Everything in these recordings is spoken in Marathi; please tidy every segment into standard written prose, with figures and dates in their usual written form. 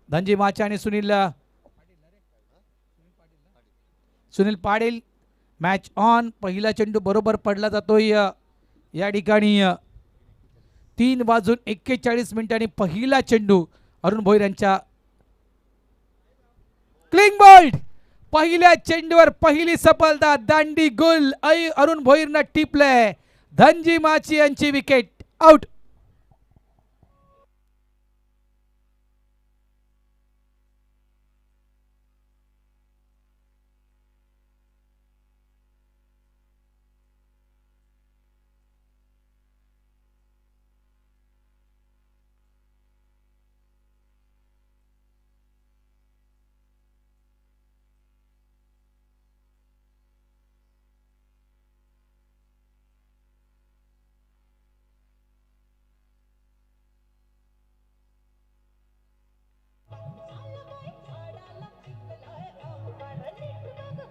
धनजी माचे आणि सुनील पाटील मॅच ऑन. पहिला चेंडू बरोबर पडला जातोय या ठिकाणी 3:41 पहिला चेंडू अरुण भोईर यांच्या क्लिंग बोल्ड. पहिल्या चेंडूवर पहिली सफलता, दांडी गुल अरुण भोईरनं टिपलंय. धनजी माची यांची विकेट आउट.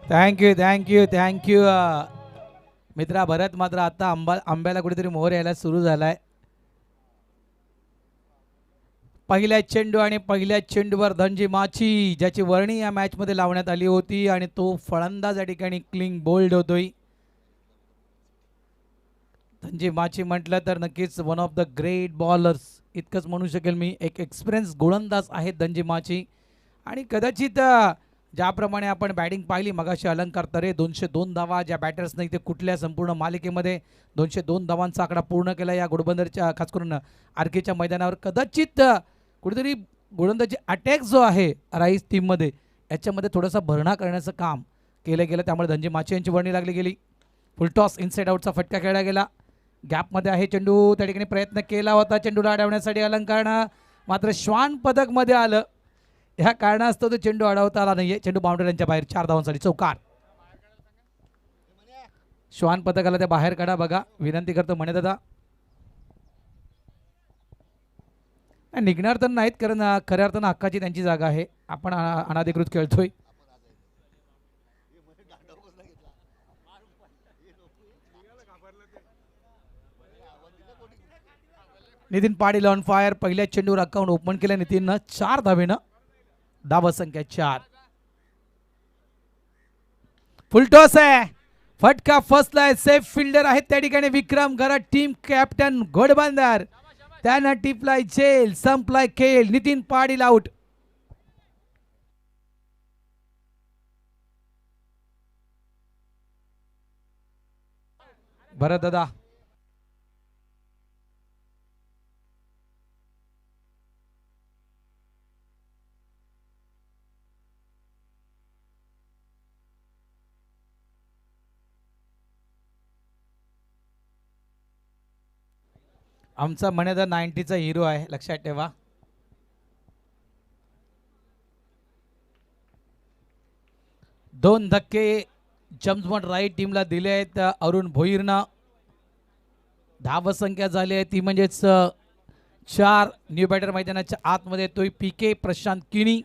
थँक्यू मित्रा भरत. मात्र आता आंब्याला कुठेतरी मोहर यायला सुरू झालाय. पहिल्या चेंडू आणि पहिल्या चेंडूवर धनजी माची ज्याची वर्णी या मॅच मध्ये लावण्यात आली होती आणि तो फलंदाज या ठिकाणी क्लिंग बोल्ड होतोय. धनजी माची म्हटलं तर नक्कीच one of the great bowlers इतकंच म्हणू शकेल मी. एक एक्सपिरियन्स गोलंदाज आहेत धनजी माची आणि कदाचित ज्याप्रमाणे आपण बॅटिंग पाहिली मगाशी अलंकार तरे 202 धावा ज्या बॅटर्सने इथे कुठल्या संपूर्ण मालिकेमध्ये 202 धावांचा आकडा पूर्ण केला या घोडबंदरच्या खास करून आरकेच्या मैदानावर. कदाचित कुठेतरी गोलंदाजी अटॅक जो आहे राईस टीममध्ये याच्यामध्ये थोडासा भरणा करण्याचं काम केलं गेलं. त्यामुळे धनजी माची यांची वर्णी लागली गेली. फुलटॉस इनसाइड आउटचा फटका खेळला गेला. गॅपमध्ये आहे चेंडू. त्या ठिकाणी प्रयत्न केला होता चेंडूला अडवण्यासाठी अलंकारनं, मात्र श्वान पदकमध्ये आलं. ह्या कारणास्तव तो चेंडू अडवता आला नाहीये. चेंडू बाउंड्रीच्या बाहेर 4 धावांसाठी चौकार. श्वान पदकाला त्या बाहेर काढा बघा विनंती करतो म्हणे दादा. निघणार तर नाहीत कारण खऱ्या अर्थानं हक्काची त्यांची जागा आहे. आपण अनाधिकृत खेळतोय. Nitin Patil on fire. पहिल्या चेंडूवर अकाउंट ओपन केलं नितीननं 4 धावेनं. धावा संख्या 4. फुलटॉस आहे. फटका फसलाय. सेफ फिल्डर आहेत त्या ठिकाणी विक्रम गरड. टीम कॅप्टन घोडबंदर त्यानं टिपलाय झेल. संपलाय खेळ. नितीन पाटील आउट. भरत दादा आमचा म्हणे तर 90चा हिरो आहे लक्षात ठेवा. दोन धक्के जम्समन राईट टीमला दिले आहेत अरुण भोईरनं. धाव संख्या झाली आहे ती म्हणजेच 4. न्यू बॅटर मैदानाच्या आतमध्ये येतोय पीके प्रशांत किणी.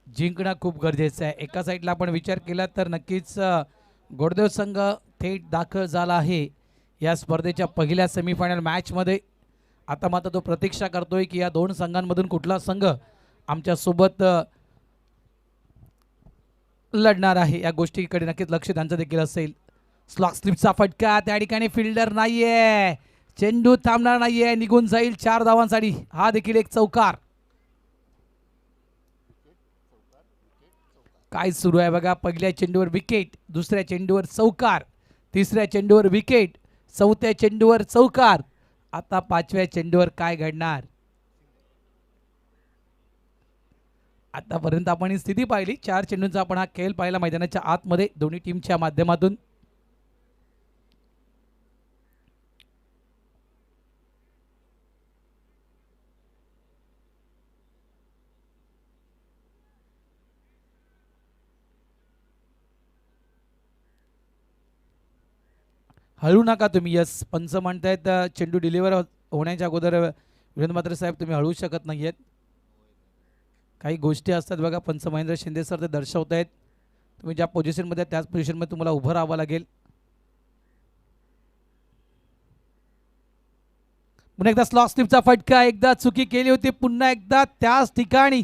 जिंकणं खूप गरजेचं आहे. एका साईडला आपण विचार केला तर नक्कीच गोडदेव संघ थेट दाखल झाला आहे या स्पर्धेच्या पहिल्या सेमीफायनल मॅचमध्ये. आता मात्र तो प्रतीक्षा करतोय की या दोन संघांमधून कुठला संघ आमच्यासोबत लढणार आहे. या गोष्टीकडे नक्कीच लक्ष त्यांचं देखील असेल. स्लॉक स्लिपचा फटका. त्या ठिकाणी फिल्डर नाहीये. चेंडू थांबणार नाहीये. निघून जाईल 4 धावांसाठी. हा देखील एक चौकार. काय सुरू आहे बघा. पहिल्या चेंडूवर विकेट. दुसऱ्या चेंडूवर चौकार. तिसऱ्या चेंडूवर विकेट. चौथ्या चेंडूवर चौकार. आता 5व्या चेंडूवर काय घडणार. आतापर्यंत आपण ही स्थिती पाहिली. 4 चेंडूंचा आपण हा खेळ पाहिला मैदानाच्या आतमध्ये दोन्ही टीमच्या माध्यमातून. हळू नका तुम्ही. यस पंच म्हणतायत चेंडू डिलिव्हर होण्याच्या अगोदर विनोद मात्रे साहेब तुम्ही हळू शकत नाहीयेत. काही गोष्टी असतात बघा. पंच महेंद्र शिंदे सर ते दर्शवत आहेत. तुम्ही ज्या पोझिशनमध्ये त्याच पोझिशनमध्ये तुम्हाला उभं राहावं लागेल. पुन्हा एकदा स्लॉ स्लिपचा फटका. एकदा चुकी केली होती, पुन्हा एकदा त्याच ठिकाणी.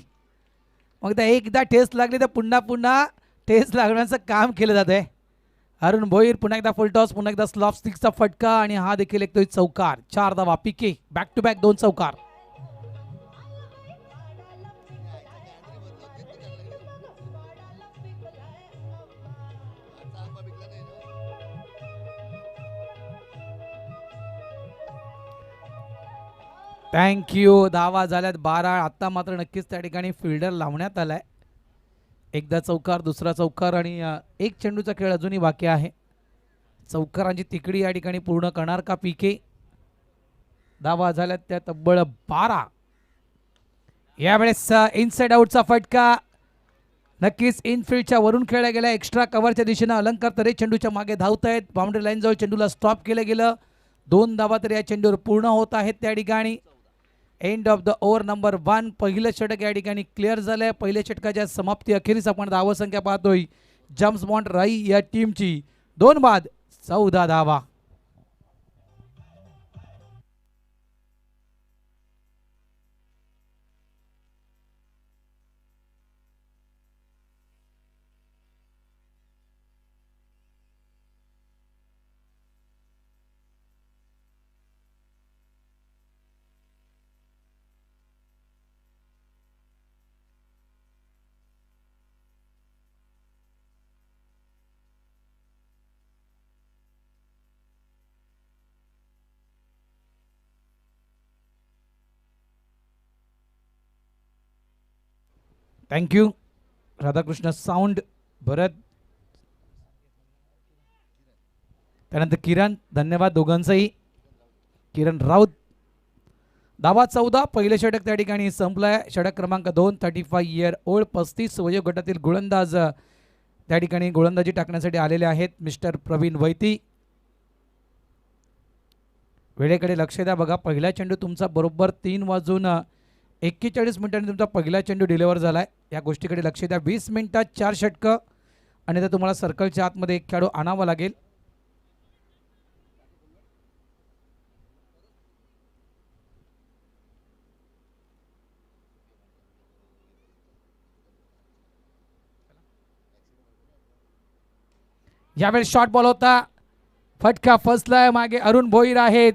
मग एकदा ठेस लागली तर पुन्हा पुन्हा ठेस लागण्याचं काम केलं जात आहे. अरुण भोईर पुन्हा एकदा फुल टॉस, पुन्हा एकदा स्लॉप स्टिकचा फटका आणि हा देखील एक चौकार. 4 धावा. पीके बॅक टू बॅक 2 चौकार. थँक्यू. धावा झाल्यात 12. आता मात्र नक्कीच त्या ठिकाणी फिल्डर लावण्यात आलाय. एकदा चौकार, दुसरा चौकार आणि एक चेंडूचा खेळ अजूनही बाकी आहे. चौकारांची तिकडी या ठिकाणी पूर्ण करणार का पीके? धावा झाल्यात त्या तब्बल 12. यावेळेस इनसाइड आउटचा फटका. नक्कीच इनफिल्डच्या वरून खेळला गेला. एक्स्ट्रा कव्हरच्या दिशेनं अलंकार तरे चेंडूच्या मागे धावत आहेत. बाउंड्री लाईन जवळ चेंडूला स्टॉप केलं गेलं. 2 धावा तर या चेंडूवर पूर्ण होत आहेत त्या ठिकाणी. End of the over number 1. पहिलं षटक या ठिकाणी क्लिअर झालंय. पहिल्या षटकाच्या समाप्ती अखेरीस आपण धावसंख्या पाहतोय जम्स बॉन्ड राई या टीमची 2 बाद 14 धावा. Thank you Radhakrishna sound. भरत, त्यानंतर किरण. धन्यवाद दोघांचंही. किरण राऊत. धावा 14. पहिलं षटक त्या ठिकाणी संपलंय. षटक क्रमांक 2. 35 इयर ओल्ड 35 वयोगटातील गोलंदाज त्या ठिकाणी गोलंदाजी टाकण्यासाठी आलेले आहेत मिस्टर प्रवीण वैती. वेळेकडे लक्ष द्या बघा. पहिला चेंडू तुमचा बरोबर 3:41 मिनिटांनी तुमचा पहिला चेंडू डिलिव्हर झालाय. या गोष्टीकडे लक्ष द्या. 20 मिनिटात 4 षटकं आणि तर तुम्हाला सर्कलच्या आतमध्ये एक खेळाडू आणावा लागेल. यावेळेस शॉर्ट बॉल होता. फटका फसलाय. मागे अरुण भोईर आहेत.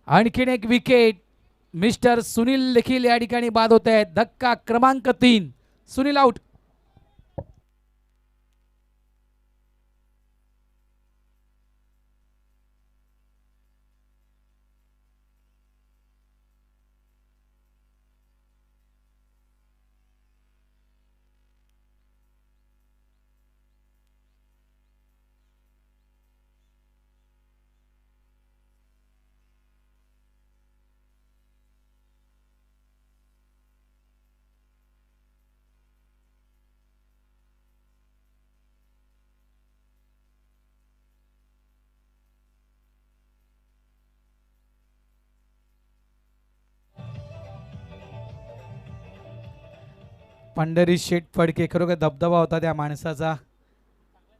आणखीन एक विकेट. मिस्टर सुनील देखील या ठिकाणी बाद होत आहेत. धक्का क्रमांक 3. सुनील आउट. पंढरी शेठ फडके. खरोखर धबधबा होता त्या माणसाचा.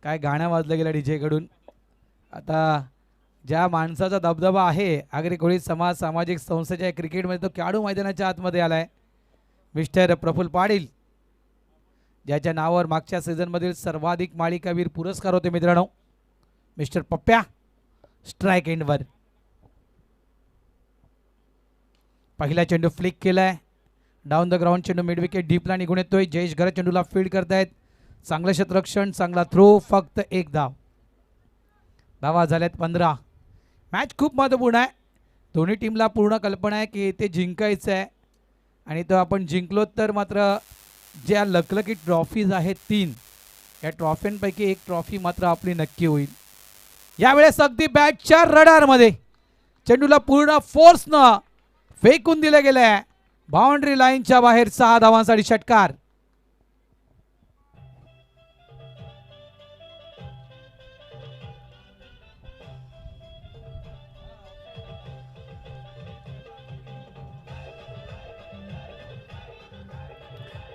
काय गाणं वाजलं गेलं डीजे कडून. आता ज्या माणसाचा दबदबा आहे आगरी कोळी समाज सामाजिक संस्थेच्या क्रिकेटमध्ये तो खेळाडू मैदानाच्या आतमध्ये आलाय. मिस्टर प्रफुल्ल पाटील, ज्याच्या नावावर मागच्या सीझनमधील सर्वाधिक मालिकावीर पुरस्कार होते मित्रांनो. मिस्टर पप्प्या स्ट्राईक एंडवर. पहिला चेंडू फ्लिक केलाय. डाऊन द ग्राउंड चेंडू मिड विकेट डीपला निघून येतोय. जयेश घरत चेंडूला फील्ड करतायत. चांगलं क्षेत्ररक्षण, चांगला थ्रो. फक्त एक धाव. धावा झाल्यात 15. मॅच खूप महत्त्वपूर्ण आहे. दोन्ही टीमला पूर्ण कल्पना आहे की ते जिंकायचं आहे आणि तो आपण जिंकलो तर मात्र ज्या लकलकी ट्रॉफीज आहेत 3, या ट्रॉफींपैकी एक ट्रॉफी मात्र आपली नक्की होईल. यावेळेस अगदी बॅटच्या रडारमध्ये चेंडूला पूर्ण फोर्सनं फेकून दिलं गेलंय. बाउंड्री लाईनच्या बाहेर 6 धावांसाठी षटकार.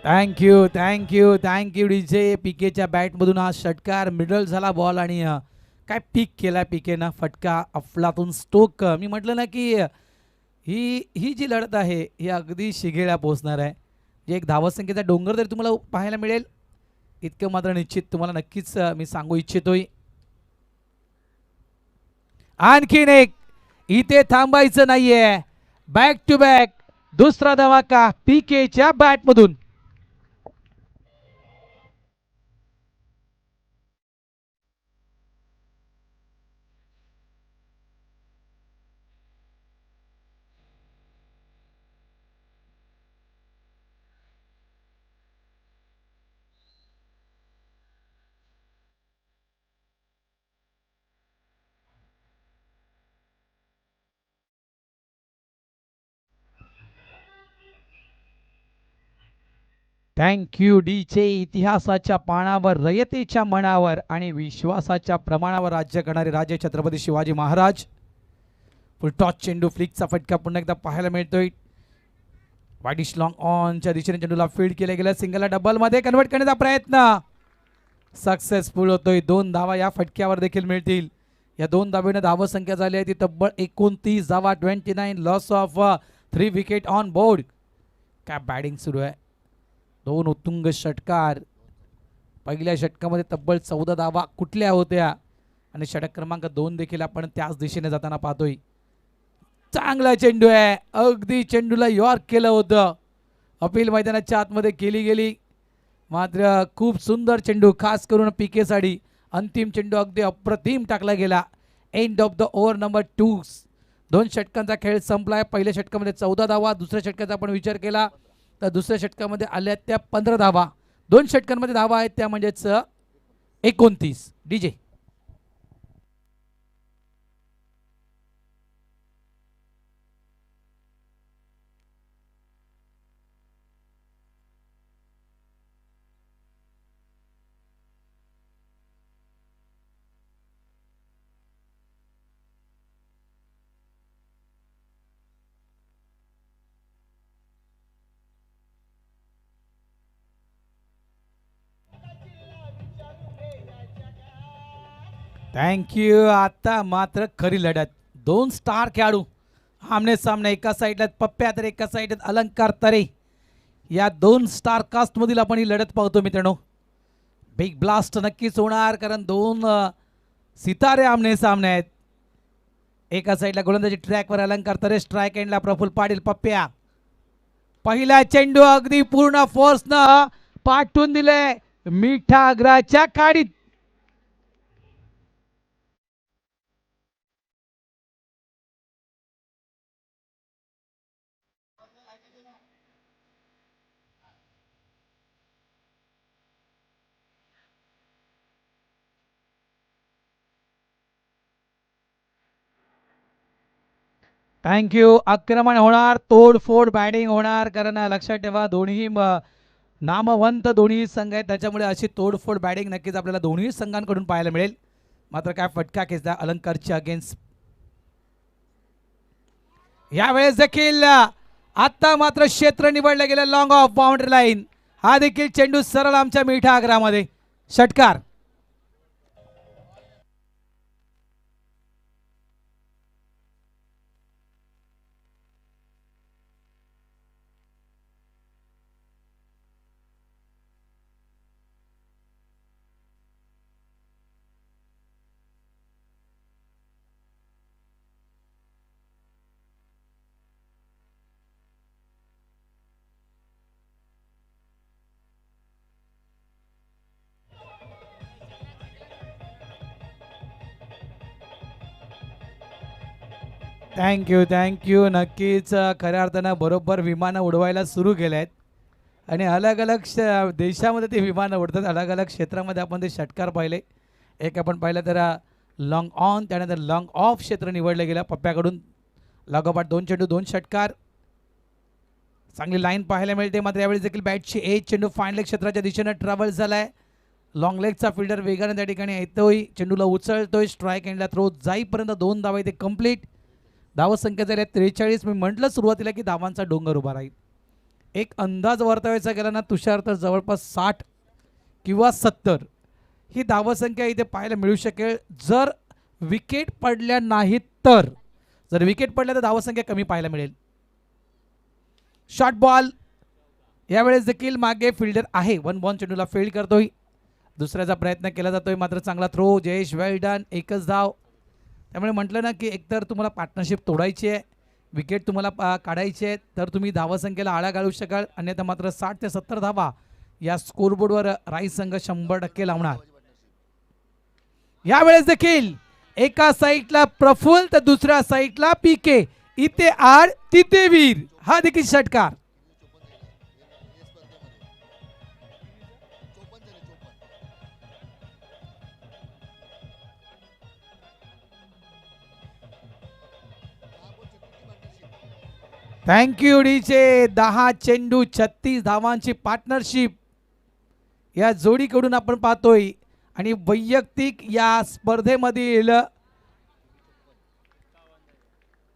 Thank you thank you thank you DJ. पीकेच्या बॅटमधून हा षटकार. मिडल झाला बॉल आणि काय पिक केला पीकेनं. फटका अफलातून स्टोक. मी म्हटलं ना की ही जी लढत आहे ही अगदी शिगेला पोहोचणार आहे. जे एक धावसंख्येचा डोंगर जरी तुम्हाला पाहायला मिळेल इतकं मात्र निश्चित तुम्हाला नक्कीच मी सांगू इच्छितोय. आणखीन एक इथे थांबायचं नाहीये. बॅक टू बॅक दुसरा धमाका पीकेच्या बॅटमधून. थँक्यू डीचे. इतिहासाच्या पानावर रयतेच्या मनावर आणि विश्वासाच्या प्रमाणावर राज्य करणारे राजे छत्रपती शिवाजी महाराज. फुल टॉस चेंडू फ्लिकचा फटका पुन्हा एकदा पाहायला मिळतोय. वाईडिश लॉंग ऑनच्या दिशेने चेंडूला फील्ड केला गेला. सिंगलला डबल मध्ये कन्वर्ट करण्याचा प्रयत्न सक्सेसफुल होतोय. 2 धावा या फटक्यावर देखील मिळतील. या 2 धावेने धावसंख्या झाली आहे ती तब्बल 29 धावा. 29 loss of 3 wicket on board. काय बॅटिंग सुरू आहे. 2 उत्तुंग षटकार. पहिल्या षटकामध्ये तब्बल 14 धावा कुठल्या होत्या आणि षटक क्रमांक 2 देखील आपण त्याच दिशेने जाताना पाहतोय. चांगला चेंडू आहे. अगदी चेंडूला यॉर्क केलं होतं. अपील मैदानाच्या आतमध्ये केली गेली मात्र खूप सुंदर चेंडू खास करून पीकेसाठी. अंतिम चेंडू अगदी अप्रतिम टाकला गेला. End of the over number 2. 2 षटकांचा खेळ संपलाय. पहिल्या षटकामध्ये 14 धावा. दुसऱ्या षटकाचा आपण विचार केला तर दुसऱ्या षटकामध्ये आल्या त्या 15 धावा. 2 षटकांमध्ये धावा आहेत त्या म्हणजेच 29. डीजे. थँक्यू. आता मात्र खरी लढत. 2 स्टार खेळाडू आमने सामने. एका साईडला पप्प्या तर एका साईडला अलंकार तरे. या 2 स्टार कास्ट मधील आपण ही लढत पाहतो मित्रांनो. बिग ब्लास्ट नक्कीच होणार कारण 2 सितारे आमने सामने आहेत. एका साईडला गोलंदाजी ट्रॅकवर अलंकार तरे. स्ट्राईक एंडला प्रफुल्ल पाटील पप्प्या. पहिला चेंडू अगदी पूर्ण फोर्सनं पाठवून दिले मिठागराच्या काडीत. थँक्यू. आक्रमण होणार. तोडफोड बॅटिंग होणार कारण लक्षात ठेवा दोन्ही नामवंत दोन्ही संघ आहेत त्याच्यामुळे अशी तोडफोड बॅटिंग नक्कीच आपल्याला दोन्ही संघांकडून पाहायला मिळेल. मात्र काय फटका खेचला अलंकारच्या अगेन्स्ट. यावेळेस देखील आता मात्र क्षेत्र निवडलं गेलं लॉंग ऑफ बाउंड्री लाईन. हा देखील चेंडू सरळ आमच्या मिठा आग्रामध्ये. षटकार. थँक्यू. नक्कीच खऱ्या अर्थानं बरोबर विमानं उडवायला सुरू केले आहेत आणि अलग अलग देशामध्ये ते विमानं उडतात. अलग अलग क्षेत्रामध्ये आपण ते षटकार पाहिले. एक आपण पाहिलं तर लॉंग ऑन त्यानंतर लॉंग ऑफ क्षेत्र निवडलं गेलं पप्प्याकडून. लागोपाठ 2 चेंडू 2 षटकार. चांगली लाईन पाहायला मिळते. मात्र यावेळी देखील बॅटची एज चेंडू फाईन लेग क्षेत्राच्या दिशेनं ट्रॅव्हल झालाय. लॉंग लेगचा फिल्डर वेगाने त्या ठिकाणी येतोय. चेंडूला उचलतोय. स्ट्राईक एंडला थ्रो जाईपर्यंत 2 धावा इथे कंप्लीट. धावसंख्या झाल्या 43. मी म्हटलं सुरुवातीला की धावांचा डोंगर उभा राहील. एक अंदाज वर्तवायचा गेला ना तुषार तर जवळपास 60 किंवा 70 ही धावसंख्या इथे पाहायला मिळू शकेल जर विकेट पडल्या नाहीत तर. जर विकेट पडल्या तर धावसंख्या कमी पाहायला मिळेल. शॉर्ट बॉल यावेळेस देखील मागे फिल्डर आहे. 1 बॉल चेंडूला फील्ड करतोय. दुसऱ्याचा प्रयत्न केला जातोय मात्र चांगला थ्रो. जयेश वेल डन. एकच धाव. त्यामुळे म्हटलं ना की एकतर तुम्हाला पार्टनरशिप तोडायची आहे, विकेट तुम्हाला काढायची आहे, तर तुम्ही धावसंख्येला आळा घालू शकाल. अन्यथा मात्र 60 ते 70 धावा या स्कोरबोर्डवर राईस संघ 100% लावणार. यावेळेस देखील एका साईडला प्रफुल्ल तर दुसऱ्या साईडला पीके. इथे आर तिथे वीर. हा देखील षटकार. थँक्यू डीचे. 10 चेंडू 36 धावांची पार्टनरशिप या जोडीकडून आपण पाहतोय. आणि वैयक्तिक या स्पर्धेमधील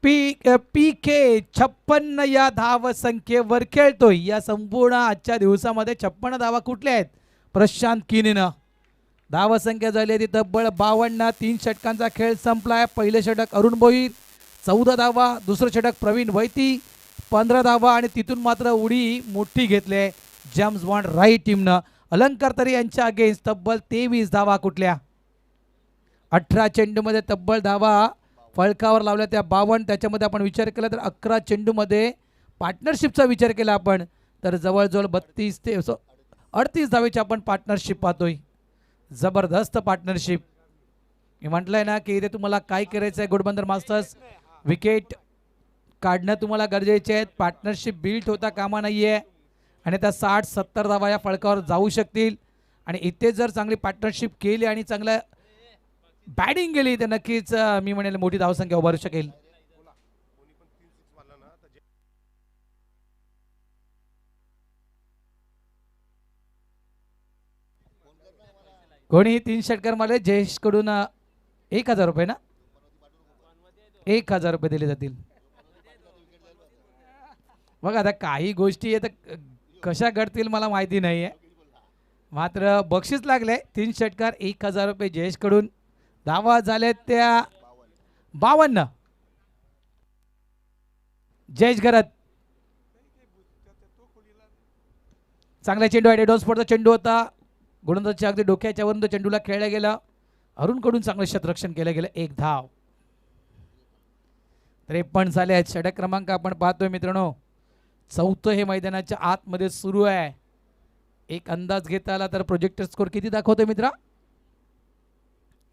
पीके 56 या धावसंख्येवर खेळतोय. या संपूर्ण आजच्या दिवसामध्ये 56 धावा कुठल्या आहेत? प्रशांत किनीनं. धावसंख्या झाली ती तब्बल 52. 3 षटकांचा खेळ संपलाय. पहिले षटक अरुण भोईर 14 धावा, दुसरं षटक प्रवीण वैती 15 धावा आणि तिथून मात्र उडी मोठी घेतले जेम्स बॉन्ड राईट टीमनं. अलंकार तरी यांच्या अगेन्स्ट तब्बल 23 धावा कुठल्या? 18 चेंडूमध्ये तब्बल धावा फळकावर लावल्या त्या 52. त्याच्यामध्ये आपण विचार केला तर 11 चेंडूमध्ये पार्टनरशिपचा विचार केला आपण तर जवळजवळ 32 ते 38 धावेची आपण पार्टनरशिप पाहतोय. जबरदस्त पार्टनरशिप. मी म्हटलंय ना की इथे तुम्हाला काय करायचं आहे गुडबंदर मास्टर्स, विकेट काढणं तुम्हाला गरजेचे आहेत. पार्टनरशिप बिल्ड होता कामा नाहीये आणि त्या 60-70 धावा या फळकावर जाऊ शकतील. आणि इथे जर चांगली पार्टनरशिप केली आणि चांगलं बॅटिंग केली तर नक्कीच मी म्हणेल मोठी धावसंख्या उभारू शकेल. कोणी 3 षटकार मारले जयेश कडून 1000 रुपये ना, 1000 रुपये दिले जातील. बघा आता काही गोष्टी आता कशा घडतील मला माहिती नाही आहे, मात्र बक्षीस लागले 3 षटकार 1000 रुपये जयेश कडून. धावा झाल्या त्या 52. जयेश घरात चांगला चेंडू आहे. डॉन स्पोर्टचा चेंडू होता. गोलंदाजाच्या अगदी डोक्याच्या वरून चेंडूला खेळला गेला. अरुणकडून चांगलं क्षेत्ररक्षण केलं गेलं. 1 धाव. 53 झाले आहेत. षटक क्रमांक आपण पाहतोय मित्रांनो. 4थं हे मैदानाच्या आतमध्ये सुरू आहे. एक अंदाज घेता आला तर प्रोजेक्टर स्कोर किती दाखवतोय मित्रा?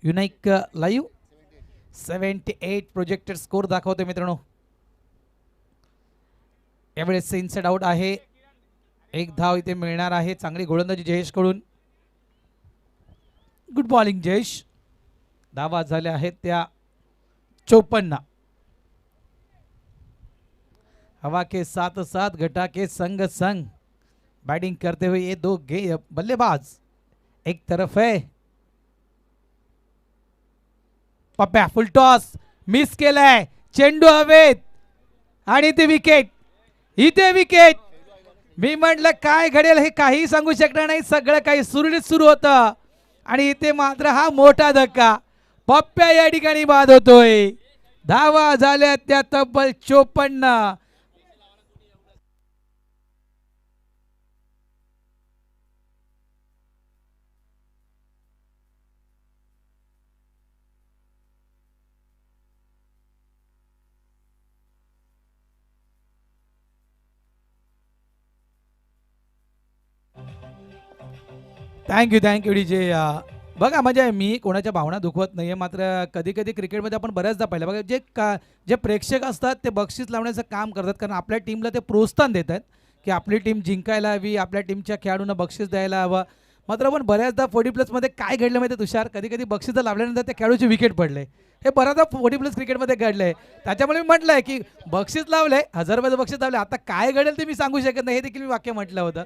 युनाइक लाईव्ह 78 प्रोजेक्टेड स्कोर दाखवतोय मित्रांनो. यावेळेस इनसाइड आउट आहे. 1 धाव इथे मिळणार आहे. चांगली गोलंदाजी जयेश कडून. Good bowling Jayesh. धावा झाल्या आहेत त्या 54. हवा के साथ साथ घटा के संग संग बैटिंग करते हुए ये 2 बल्लेबाज एक तरफ है. पप्प्या फुल टॉस मिस केलाय. चेंडू हवेत आणि ते विकेट. इथे विकेट. मी म्हटलं काय घडेल हे काही सांगू शकणार नाही. सगळं काही सुरळीत सुरू होतं आणि इथे मात्र हा मोठा धक्का. पप्प्या या ठिकाणी बाद होतोय. धावा झाल्या त्या तब्बल 54. Thank you DJ. बघा म्हणजे मी कोणाच्या भावना दुखवत नाहीये, मात्र कधी कधी क्रिकेटमध्ये आपण बऱ्याचदा पाहिलं बघा जे प्रेक्षक असतात ते बक्षीस लावण्याचं काम करतात, कारण आपल्या टीमला ते प्रोत्साहन देतात की आपली टीम जिंकायला हवी, आपल्या टीमच्या खेळाडूंना बक्षीस द्यायला हवं. मात्र पण बऱ्याचदा 40+ मध्ये काय घडलं माहिती तुषार, कधी कधी बक्षीस लावल्यानंतर त्या खेळाडूची विकेट पडले. हे बऱ्याचदा 40+ क्रिकेटमध्ये घडलंय. त्याच्यामुळे मी म्हटलंय की बक्षीस लावले, 1000 रुपयाचं बक्षीस लावले, आता काय घडेल ते मी सांगू शकत नाही. हे देखील मी वाक्य म्हटलं होतं.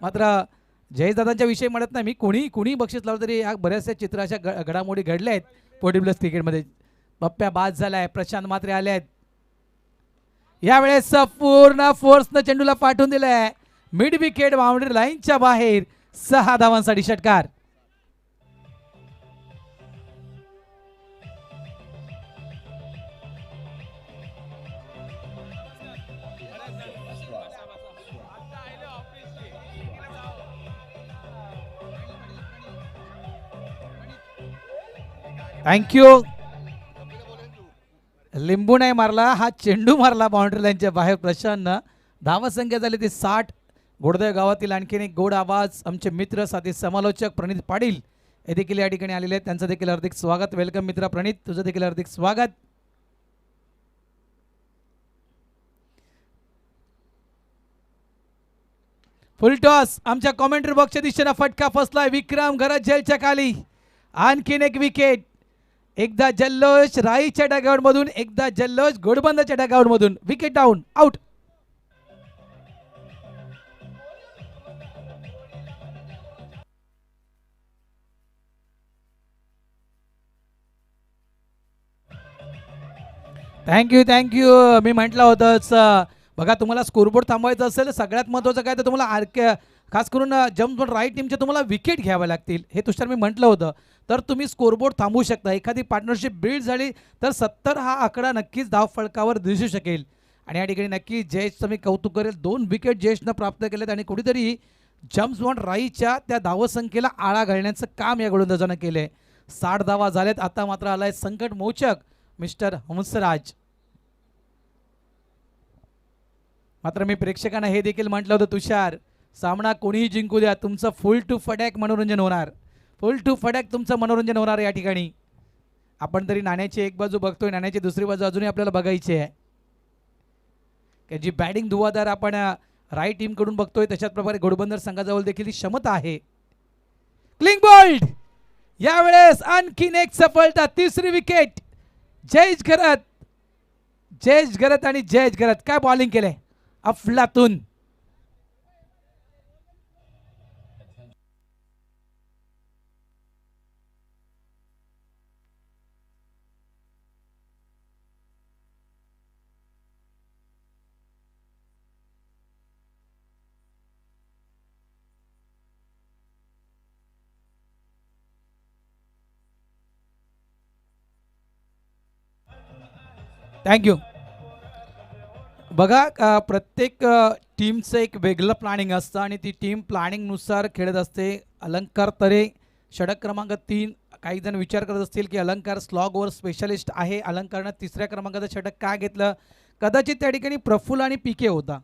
मात्र जयेशदादांच्या विषयी म्हणत नाही मी, कोणी बक्षीस लावलं तरी या बऱ्याचशा चित्राच्या घडामोडी घडल्या आहेत 40+ क्रिकेटमध्ये. पप्प्या बाद झालाय. प्रशांत मात्रे आले आहेत. यावेळेस पूर्ण फोर्सनं चेंडूला पाठवून दिलाय मिड विकेट बाउंड्री लाईनच्या बाहेर. 6 धावांसाठी षटकार. थँक्यू. लिंबू नाही मारला, हा चेंडू मारला बाउंड्री लाईनच्या बाहेर प्रशांतनं. धावसंख्या झाली ती 60. गोडदेव गावातील आणखीन एक गोड आवाज आमचे मित्र साथी समालोचक प्रणित पाटील हे देखील या ठिकाणी आलेले आहेत. त्यांचं देखील हार्दिक स्वागत. वेलकम मित्र प्रणित, तुझं देखील हार्दिक स्वागत. फुल टॉस आमच्या कॉमेंट्री बॉक्सच्या दिशेनं फटका फसलाय. विक्रम घरत जेलच्या खाली. आणखीन एक विकेट. एकदा जल्लोष राईच्या डगआउट मधून, एकदा जल्लोष घोडबंदच्या डगआउट मधून. Wicket down, out. Thank you thank you. मी म्हटलं होतंच बघा, तुम्हाला स्कोरबोर्ड थांबवायचं असेल सगळ्यात महत्त्वाचं काय तर तुम्हाला खास करून जम्प राईट टीमचे तुम्हाला विकेट घ्यावे लागतील. हे तुषार मी म्हटलं होतं. तर तुम्ही स्कोरबोर्ड थांबवू शकता. एखादी पार्टनरशिप बिल्ड झाली तर 70 हा आकडा नक्कीच धावफलकावर दिसू शकेल. आणि या ठिकाणी नक्की जयेशचं मी कौतुक करेल. 2 विकेट जयेशनं प्राप्त केलेत आणि कुठेतरी जम्प्स बॉन्ड राईच्या त्या धावसंख्येला आळा घालण्याचं काम या गोलंदाजानं केलं आहे. 60 धावा झाल्यात. आता मात्र आलाय संकट मोचक मिस्टर हंसराज. मात्र मी प्रेक्षकांना हे देखील म्हटलं होतं, तुषार सामना कोणीही जिंकू द्या, तुमचं फुल टू फडॅक मनोरंजन होणार. फुल टू फडॅक तुमचं मनोरंजन होणार. या ठिकाणी आपण तरी नाण्याची एक बाजू बघतोय, नाण्याची दुसरी बाजू अजूनही आपल्याला बघायची आहे. की जी बॅटिंग धुवाधार आपण राईट टीम कडून बघतोय तशाच प्रकारे घोडबंदर संघाजवळ देखील ही क्षमता आहे. Clean bowled. यावेळेस आणखीन एक सफलता. तिसरी विकेट. जयेश घरत, जयेश घरत आणि जयेश घरत काय बॉलिंग केलंय अफलातून. थँक्यू. बघा, प्रत्येक टीमचं एक वेगळं प्लॅनिंग असतं आणि ती टीम प्लॅनिंगनुसार खेळत असते. अलंकार तरे षटक क्रमांक 3. काही जण विचार करत असतील की अलंकार स्लॉगवर स्पेशलिस्ट आहे, अलंकारनं 3ऱ्या क्रमांकाचं षटक का घेतलं. कदाचित त्या ठिकाणी प्रफुल्ल आणि पीके होता.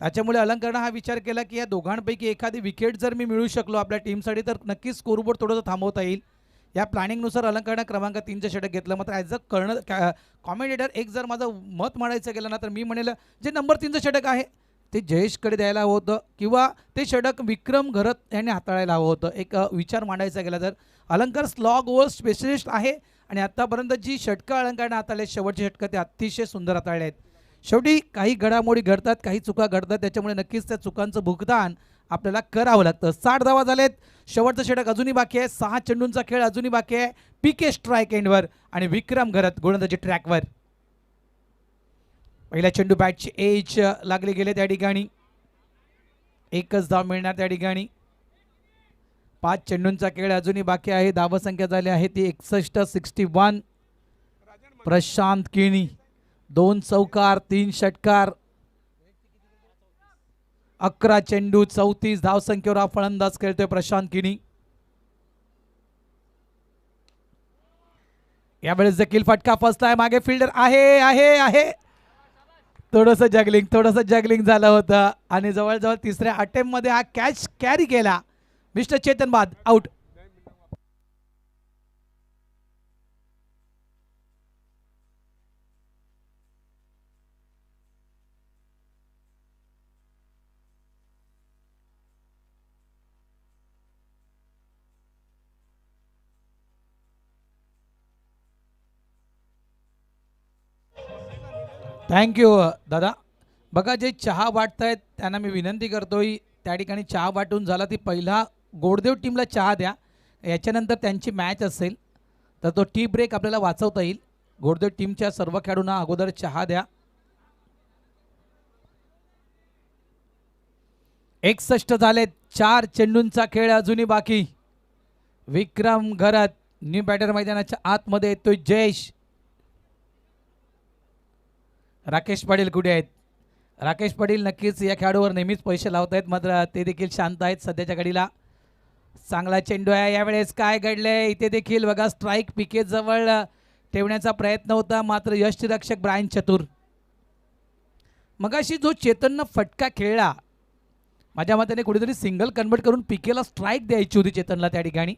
त्याच्यामुळे अलंकारनं हा विचार केला की या दोघांपैकी एखादी विकेट जर मी मिळू शकलो आपल्या टीमसाठी तर नक्कीच स्कोरबोर्ड थोडंसं थांबवता येईल. या प्लॅनिंगनुसार अलंकारनं क्रमांक 3चं षटक घेतलं. मात्र ॲज अ कॉमेंटेटर एक जर माझं मत मांडायचं गेलं ना तर मी म्हणेल जे नंबर 3चं षटक आहे ते जयेशकडे द्यायला हवं होतं किंवा ते षटक विक्रम घरत यांनी हाताळायला हवं होतं. एक विचार मांडायचा गेला तर अलंकार स्लॉग ओव्हर स्पेशलिस्ट आहे आणि आत्तापर्यंत जी षटकं अलंकारनं हाताळले, शेवटचे षटकं ते अतिशय सुंदर हाताळले आहेत. शेवटी काही घडामोडी घडतात, काही चुका घडतात, त्याच्यामुळे नक्कीच त्या चुकांचं भुगतान आपल्याला करावं लागतं. 60 धावा झालेत. शेवटचं षटक अजूनही बाकी आहे. 6 चेंडूंचा खेळ अजूनही बाकी आहे. पीके स्ट्राईक एंडवर आणि विक्रम घरत गोलंदाजी ट्रॅकवर. पहिला चेंडू बॅटची एज लागले गेले त्या ठिकाणी. एकच धाव मिळणार त्या ठिकाणी. 5 चेंडूंचा खेळ अजूनही बाकी आहे. धावसंख्या झाली आहे ती 61. प्रशांत केणी 2 चौकार 3 षटकार. 11 चेंडू 34 धावसंख्येवर हा फलंदाज खेळतोय प्रशांत केणी. यावेळेस देखील फटका फसलाय. मागे फिल्डर आहे आहे आहे. थोडंसं जगलिंग झालं होतं आणि जवळजवळ 3ऱ्या अटेम्प्ट मध्ये हा कॅच कॅरी केला मिस्टर चेतन बाद. आउट. थँक्यू दादा. बघा, जे चहा वाटतायत त्यांना मी विनंती करतोय त्या ठिकाणी चहा वाटून झाला ती पहिला गोडदेव टीमला चहा द्या. याच्यानंतर त्यांची मॅच असेल तर तो टी ब्रेक आपल्याला वाचवता येईल. गोडदेव टीमच्या सर्व खेळाडूंना अगोदर चहा द्या. 61 झालेत. 4 चेंडूंचा खेळ अजूनही बाकी. विक्रम घरत न्यू बॅटर मैदानाच्या आतमध्ये येतोय. जयेश. राकेश पाटील कुठे आहेत. राकेश पाटील नक्कीच या खेळाडूवर नेहमीच पैसे लावत आहेत, मात्र ते देखील शांत आहेत सध्याच्या घडीला. चांगला चेंडू आहे. यावेळेस काय घडलंय इथे देखील बघा, स्ट्राईक पिके जवळ ठेवण्याचा प्रयत्न होता, मात्र यष्टीरक्षक ब्रायन चतुर. मगाशी जो चेतननं फटका खेळला, माझ्या मताने कुठेतरी सिंगल कन्वर्ट करून पिकेला स्ट्राईक द्यायची होती चेतनला त्या ठिकाणी.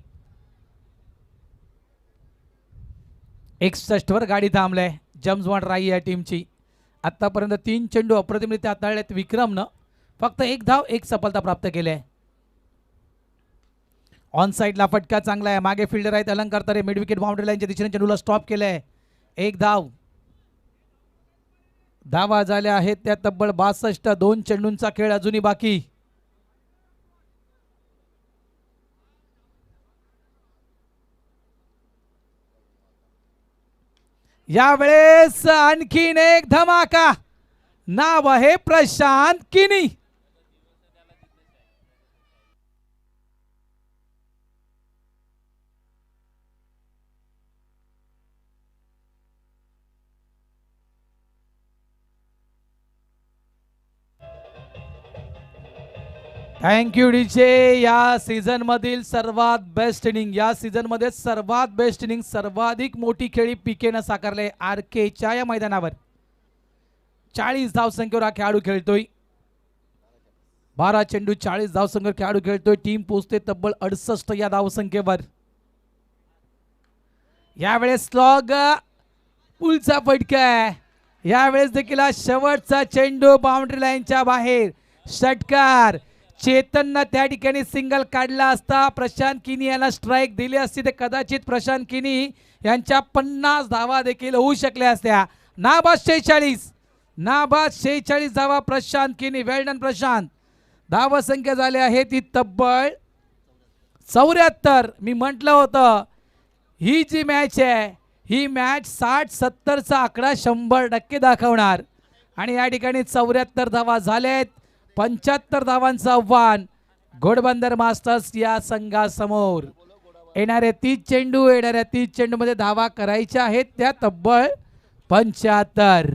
61 वर गाडी थांबलाय जम्स राई या टीमची. आतापर्यंत 3 चेंडू अप्रतिमरित्या हाताळलेत विक्रमनं. फक्त 1 धाव 1 सफलता प्राप्त केली आहे. ऑन साईडला फटका चांगला आहे. मागे फिल्डर आहेत अलंकार तरे. मिड विकेट बाउंड्री लाईनच्या दिशेने चेंडूला स्टॉप केलंय. 1 धाव. धावा झाल्या आहेत त्या तब्बल 62. 2 चेंडूंचा खेळ अजूनही बाकी. यावेळेस आणखीन एक धमाका. नाव आहे प्रशांत किनी. Thank you DJ. या सीझन मधील सर्वात बेस्ट इनिंग, या सीझन मध्ये सर्वात बेस्ट इनिंग, सर्वाधिक मोठी खेळी पीकेनं साकारले आर केच्या या मैदानावर. 40 धावसंख्येवर हा खेळाडू खेळतोय. 12 चेंडू 40 धावसंख्येवर खेळाडू खेळतोय. टीम पोहोचते तब्बल 68 या धावसंख्येवर. यावेळेस स्लॉग पुलचा फटका आहे. यावेळेस देखील हा शेवटचा चेंडू बाउंड्री लाईनच्या बाहेर. षटकार. चेतननं त्या ठिकाणी सिंगल काढला असता, प्रशांत किनी याला स्ट्राईक दिली असती तर कदाचित प्रशांत किनी यांच्या 50 धावा देखील होऊ शकल्या असत्या. नाबाद 46. नाबाद 46 धावा प्रशांत किनी. वेल डन प्रशांत. धावा संख्या झाली आहे ती तब्बल 74. मी म्हटलं होतं ही जी मॅच आहे ही मॅच 60-70चा आकडा 100% दाखवणार. आणि या ठिकाणी 74 धावा झालेत. 75 धावांचं आव्हान घोडबंदर मास्टर्स या संघासमोर. येणारे 30 चेंडू मध्ये धावा करायच्या आहेत त्या तब्बल 75.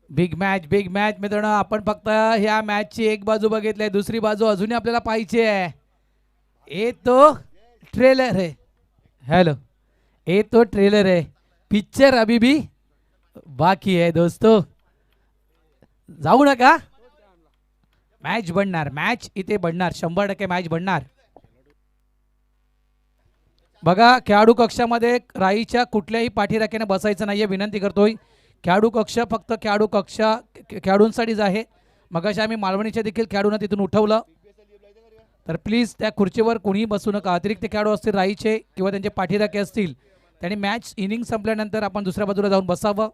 बिग मॅच मित्रांनो. आपण फक्त ह्या मॅचची एक बाजू बघितली, दुसरी बाजू अजूनही आपल्याला पाहिजे आहे. ये तो ट्रेलर है. हेलो, ये तो ट्रेलर है, पिक्चर अभी भी बाकी है दोस्तों. जाऊ नका. मॅच बनणार, मॅच इथे बनणार, 100% मॅच बनणार. बघा, खेळाडू कक्षामध्ये राईच्या कुठल्याही पाठीराख्याने बसायचं नाहीये, विनंती करतोय. खेळाडू कक्ष फक्त खेळाडूंसाठीच आहे. मगाशी आम्ही मालवणीच्या देखील खेळाडूंना तिथून उठवलं, तर प्लीज त्या खुर्चीवर कोणीही बसू नका. अतिरिक्त खेळाडू असतील राईचे किंवा त्यांचे पाठीराखे असतील, त्यांनी मॅच इनिंग संपल्यानंतर आपण दुसऱ्या बाजूला जाऊन बसावं.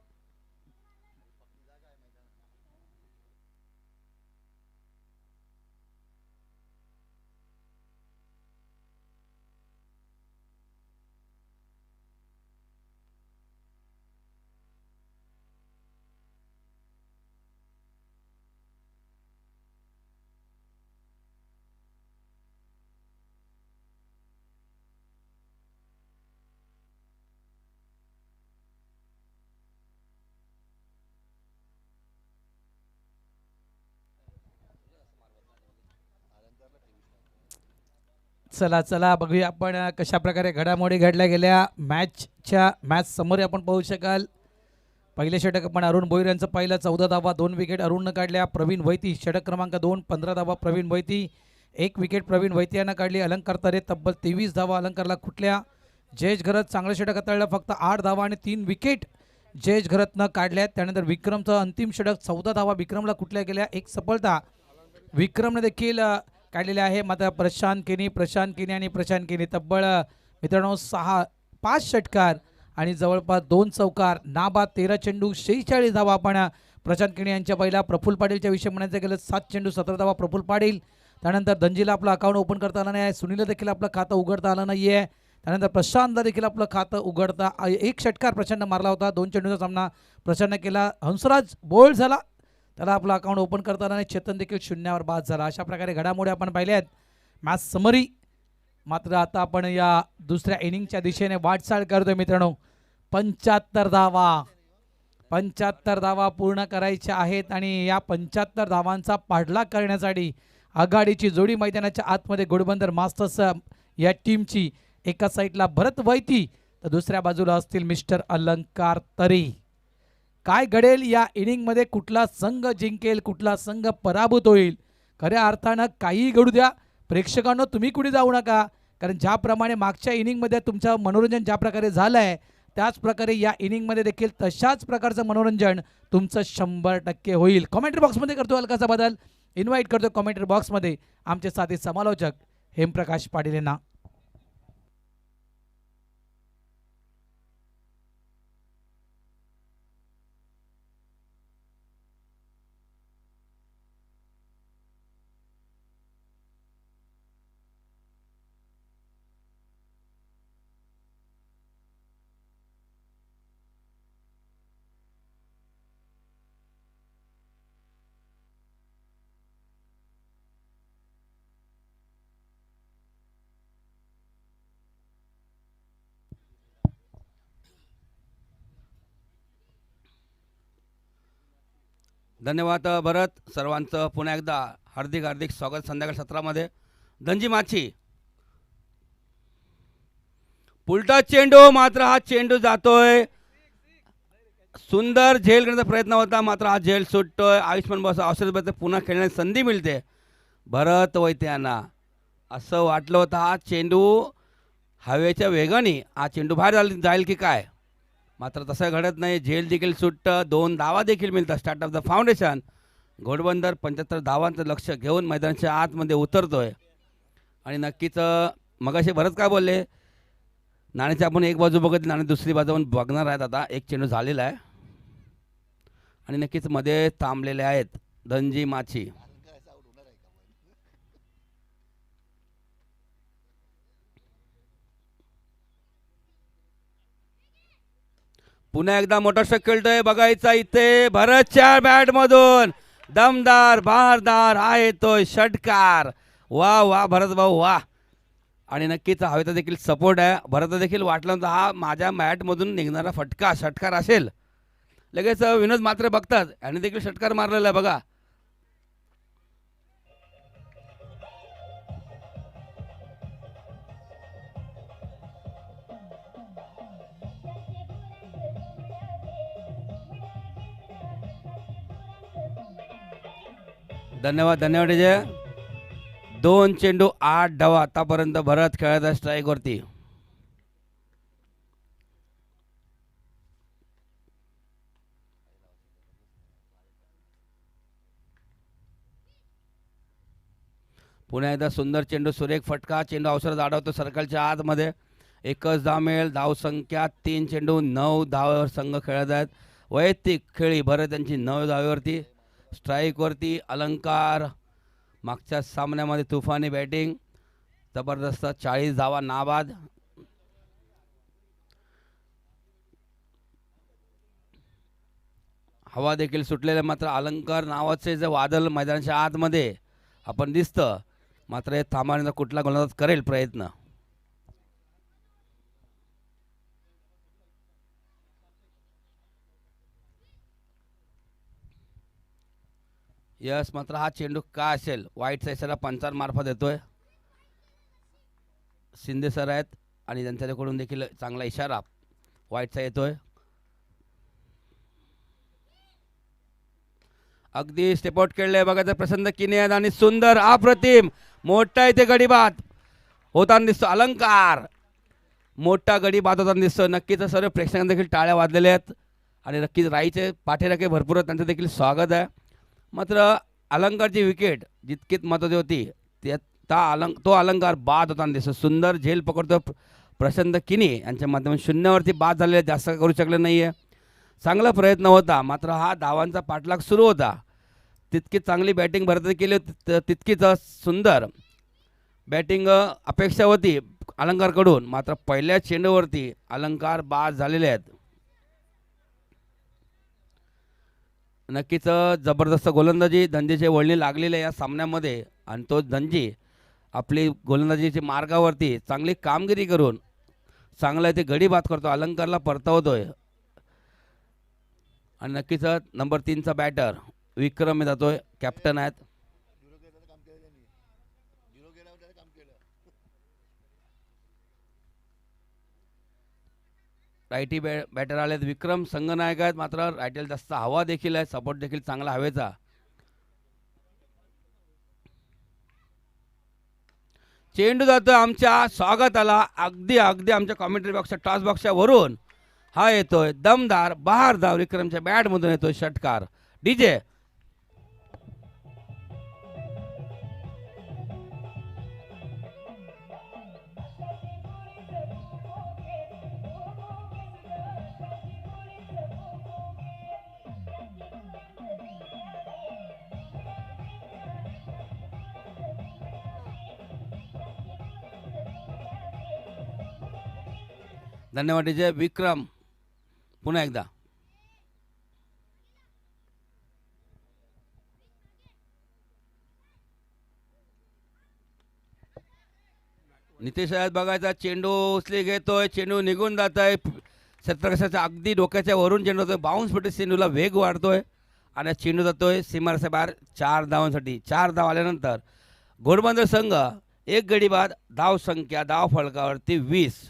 चला चला बघूया आपण कशा प्रकारे घडामोडी घडल्या गेल्या मॅच समोर आपण पाहू शकाल. पहिले षटक आपण अरुण भोईर यांचं पहिलं 14 धावा 2 विकेट अरुणनं काढल्या. प्रवीण वैती षटक क्रमांक 2 15 धावा प्रवीण वैती 1 विकेट प्रवीण वैती यांना काढली. अलंकार तरे तब्बल 23 धावा अलंकारला कुठल्या. जयेश घरत चांगलं षटक हाताळलं फक्त 8 धावा आणि 3 विकेट जयेश घरतनं काढल्यात. त्यानंतर विक्रमचं अंतिम षटक 14 धावा विक्रमला कुठल्या गेल्या. एक सफलता विक्रमने देखील काढलेले आहे. मात्र प्रशांत केनी आणि तब्बल मित्रांनो 5 षटकार आणि जवळपास 2 चौकार नाबाद 13 चेंडू 46 धावा आपण प्रशांत केनी यांच्या पहिला. प्रफुल्ल पाटीलच्या विषयी म्हणायचं गेलं 7 चेंडू 17 धावा प्रफुल्ल पाटील. त्यानंतर धनजीला आपलं अकाउंट ओपन करता आलं नाही. सुनीलला देखील आपलं खातं उघडता आलं नाही आहे. त्यानंतर प्रशांतला देखील आपलं खातं उघडता 1 षटकार प्रशांतनं मारला होता. 2 चेंडूचा सामना प्रशांतनं केला. हंसराज बोल्ड झाला त्याला आपलं अकाउंट ओपन करता आलं नाही. चेतन देखील शून्यावर बाद झाला. अशा प्रकारे घडामोडी आपण पाहिल्यात मॅच समरी. मात्र आता आपण या दुसऱ्या इनिंगच्या दिशेने वाटचाल करतोय मित्रांनो. 75 धावा पूर्ण करायच्या आहेत आणि या 75 धावांचा पाठलाग करण्यासाठी आघाडीची जोडी मैदानाच्या आतमध्ये घोडबंदर मास्टर्स या टीमची. एका साईडला भरत वैती तर दुसऱ्या बाजूला असतील मिस्टर अलंकार तरी. काय घडेल या इनिंगमध्ये, कुठला संघ जिंकेल कुठला संघ पराभूत होईल, खऱ्या अर्थानं काहीही घडू द्या. प्रेक्षकांनो तुम्ही कुठे जाऊ नका, कारण ज्याप्रमाणे मागच्या इनिंगमध्ये तुमचं मनोरंजन ज्या प्रकारे झालं आहे त्याच प्रकारे या इनिंगमध्ये देखील तशाच प्रकारचं मनोरंजन तुमचं 100% होईल. कॉमेंट्री बॉक्समध्ये करतो हलकासा बदल. इन्व्हाइट करतो कॉमेंट्री बॉक्समध्ये आमचे साथी समालोचक हेमप्रकाश पाटील यांना. धन्यवाद भरत. सर्वांचं पुन्हा एकदा हार्दिक स्वागत संध्याकाळ सत्रामध्ये. धनजी माची पुलटा चेंडू, मात्र हा चेंडू जातोय. सुंदर झेल करण्याचा प्रयत्न होता मात्र हा झेल सुटतोय. आयुष्मान बॉस औषध पुन्हा खेळण्याची संधी मिळते भरत वैते यांना. असं वाटलं होतं हा चेंडू हवेच्या वेगाने हा चेंडू बाहेर जाईल की काय, मात्र तसं घडत नाही. झेल देखील सुटतं. 2 धावा देखील मिळतात. Start of the foundation. Ghodbunder 75 धावांचं लक्ष घेऊन मैदानाच्या आतमध्ये उतरतोय. आणि नक्कीच मगाशी भरत काय बोलले, नाण्याची आपण एक बाजू बघत नाणे दुसरी बाजू आपण बघणार आहेत. आता एक चेंडू झालेला आहे आणि नक्कीच मध्ये थांबलेले आहेत धनजी माची. पुन्हा एकदा मोठा षटक खेळतोय बघायचा इथे भरतच्या बॅट मधून दमदार भारदार आहे तो षटकार. वा वा भरत भाऊ वा. आणि नक्कीच हवेचा देखील सपोर्ट आहे. भरत देखील वाटलं होतं हा माझ्या मॅटमधून निघणारा षटकार असेल. लगेच विनोद मात्र बघतात आणि देखील षटकार मारलेला आहे बघा. धन्यवाद विजय. 2 चेंडू 8 धावा आतापर्यंत भरत खेळत आहे स्ट्राईक वरती. पुन्हा एकदा सुंदर चेंडू, सुरेख फटका. चेंडू अवसर अडवतो सर्कलच्या आतमध्ये. एकच धाव मिळेल. धावसंख्या 3 चेंडू 9 धावावर संघ खेळत आहेत. वैयक्तिक खेळी भरत यांची 9 धावेवरती. स्ट्राईक वरती अलंकार. मागच्या सामन्यामध्ये तुफानी बॅटिंग जबरदस्त. 40 धावा नाबाद. हवा देखील सुटलेले, मात्र अलंकार नावाचे जे वादळ मैदानाच्या आतमध्ये आपण दिसतं, मात्र हे थांबवण्याचा कुठला गोलंदाज करेल प्रयत्न. यस, मात्र हा चेंडू का असेल वाईट इशारा पंचांमार्फत येतोय. शिंदे सर आहेत आणि त्यांच्याकडून देखील चांगला इशारा वाईटचा येतोय. अगदी स्टेपआउट खेळले बघायचं प्रसन्न किने आहेत आणि सुंदर अप्रतिम मोठा इथे गडी बाद होताना दिसतो. अलंकार मोठा गडी बाद होताना दिसतो. नक्कीच सर्व प्रेक्षकांना देखील टाळ्या वाजलेल्या आहेत आणि नक्कीच राईचे पाठीराखे भरपूर आहेत, त्यांचं देखील स्वागत आहे. मात्र अलंकारची विकेट जितकीच महत्त्वाची होती तो अलंकार बाद होताना दिसतो. सुंदर झेल पकडतो प्रशांत किनी यांच्या माध्यमातून शून्यावरती बाद झालेले, जास्त करू शकले नाही आहे. चांगला प्रयत्न होता मात्र हा धावांचा पाठलाग सुरू होता. तितकीच चांगली बॅटिंग भारताने केली होती, तितकीच सुंदर बॅटिंग अपेक्षा होती अलंकारकडून. मात्र पहिल्या चेंडूवरती अलंकार बाद झालेले आहेत. नक्कीच जबरदस्त गोलंदाजी धंजीचे वळणी लागलेले या सामन्यामध्ये आणि तो धंजी आपली गोलंदाजीच्या मार्गावरती चांगली कामगिरी करून चांगला इथे गडी बाद करतो, अलंकारला परतवतोय. आणि नक्कीच नंबर 3चा बॅटर विक्रम जातोय, कॅप्टन आहेत. रायटी बॅटर आलेत विक्रम संगनायक आहेत. मात्र रायटीला जास्त हवा देखील आहे, सपोर्ट देखील चांगला हवेचा. चेंडू जातोय आमच्या स्वागताला अगदी अगदी आमच्या कॉमेंट्री बॉक्सच्या टॉस बॉक्सच्या वरून हा येतोय दमदार बहारदार विक्रमच्या बॅटमधून येतोय षटकार. डीजे धन्यवाद. डीजे विक्रम पुन्हा एकदा. नितेश आहेत बघायचा, चेंडू उचली घेतोय, चेंडू निघून जात आहे. क्षेत्ररक्षकाच्या अगदी डोक्याच्या वरून चेंडू होतोय, बाउन्स पेटी चेंडूला वेग वाढतोय आणि चेंडू जातोय सीमारेषे बाहेर 4 धावांसाठी. 4 धाव आल्यानंतर घोडबंदर संघ 1 गडी बाद, धाव संख्या धाव फलकावरती 20.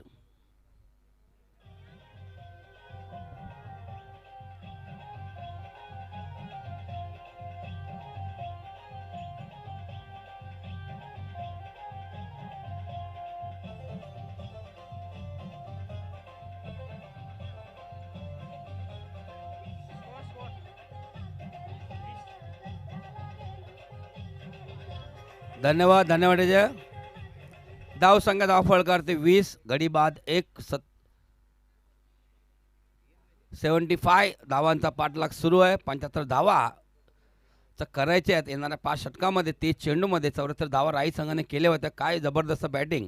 धन्यवाद. धन्यवाद. धाव संख्या धाव फलकावरती 20, गडी बाद 75 धावांचा पाठलाग सुरू आहे. 75 धावा करायचे आहेत येणाऱ्या 5 षटकामध्ये. 30 चेंडूमध्ये 74 धावा राई संघाने केल्या होत्या. काय जबरदस्त बॅटिंग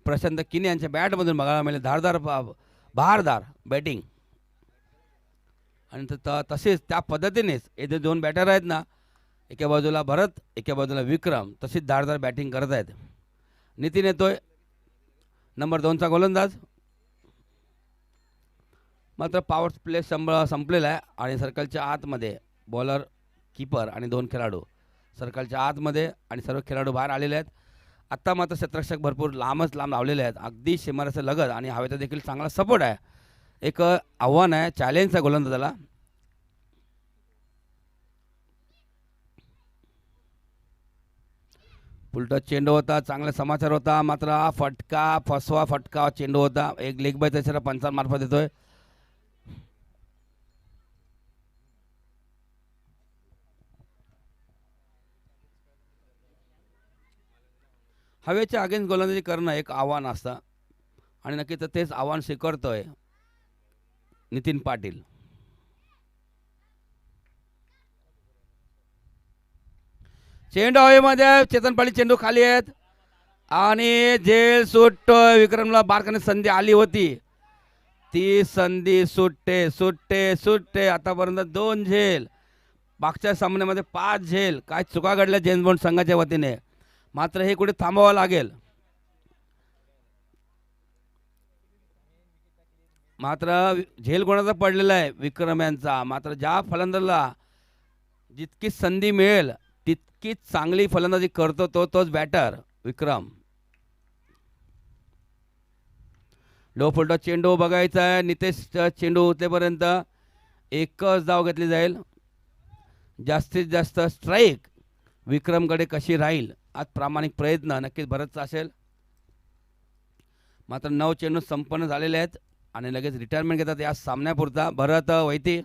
प्रशांत किनी यांच्या बॅटमधून बघायला मिळेल. धारदार बहारदार बॅटिंग आणि तसेच त्या पद्धतीनेच येथे 2 बॅटर आहेत ना, एका बाजूला भरत एका बाजूला विक्रम, तशीच धारदार बॅटिंग करत आहेत. नितीन येतोय नंबर 2चा गोलंदाज. मात्र पॉवर प्ले संपलेला आहे आणि सर्कलच्या आतमध्ये बॉलर कीपर आणि 2 खेळाडू सर्कलच्या आतमध्ये आणि सर्व खेळाडू बाहेर आलेले आहेत. आत्ता मात्र क्षेत्ररक्षक भरपूर लांबच लांब लावलेले आहेत, अगदी सीमारेषा लगत आणि हवेचा देखील चांगला सपोर्ट आहे. एक आव्हान आहे, चॅलेंज आहे गोलंदाजाला. उलटा चेंडू होता, चांगला समाचार होता. मात्र हा फसवा फटका चेंडू होता. एक लेग बाय त्याच्या पंचांमार्फत येतोय. हवेच्या अगेन्स्ट गोलंदाजी करणं एक आव्हान असतं आणि नक्कीच तेच आव्हान स्वीकारतोय नितीन पाटील. चेंडू हवेमध्ये, चेतन पाटील चेंडू खाली आहेत आणि झेल सुटतोय. विक्रमला बारकाने संधी आली होती, ती संधी सुटते सुटते सुटते. आतापर्यंत 2 झेल, मागच्या सामन्यामध्ये 5 झेल. काय चुका घडल्या जेम्स बॉन्ड संघाच्या वतीने, मात्र हे कुठे थांबावं लागेल. मात्र झेल कोणाचा पडलेला आहे, विक्रम यांचा. मात्र ज्या फलंदाजाला जितकी संधी मिळेल तितकीच चांगली फलंदाजी करतो तोच बॅटर विक्रम. लो फुलटॉस चेंडू बघायचा आहे. नितेश चेंडू उचलेपर्यंत एकच धाव घेतली जाईल. जास्तीत जास्त स्ट्राईक विक्रमकडे कशी राहील आज प्रामाणिक प्रयत्न नक्कीच भरतचा असेल. मात्र 9 चेंडू संपन्न झालेले आहेत आणि लगेच रिटायरमेंट घेतात या सामन्यापुरता भरत वैती.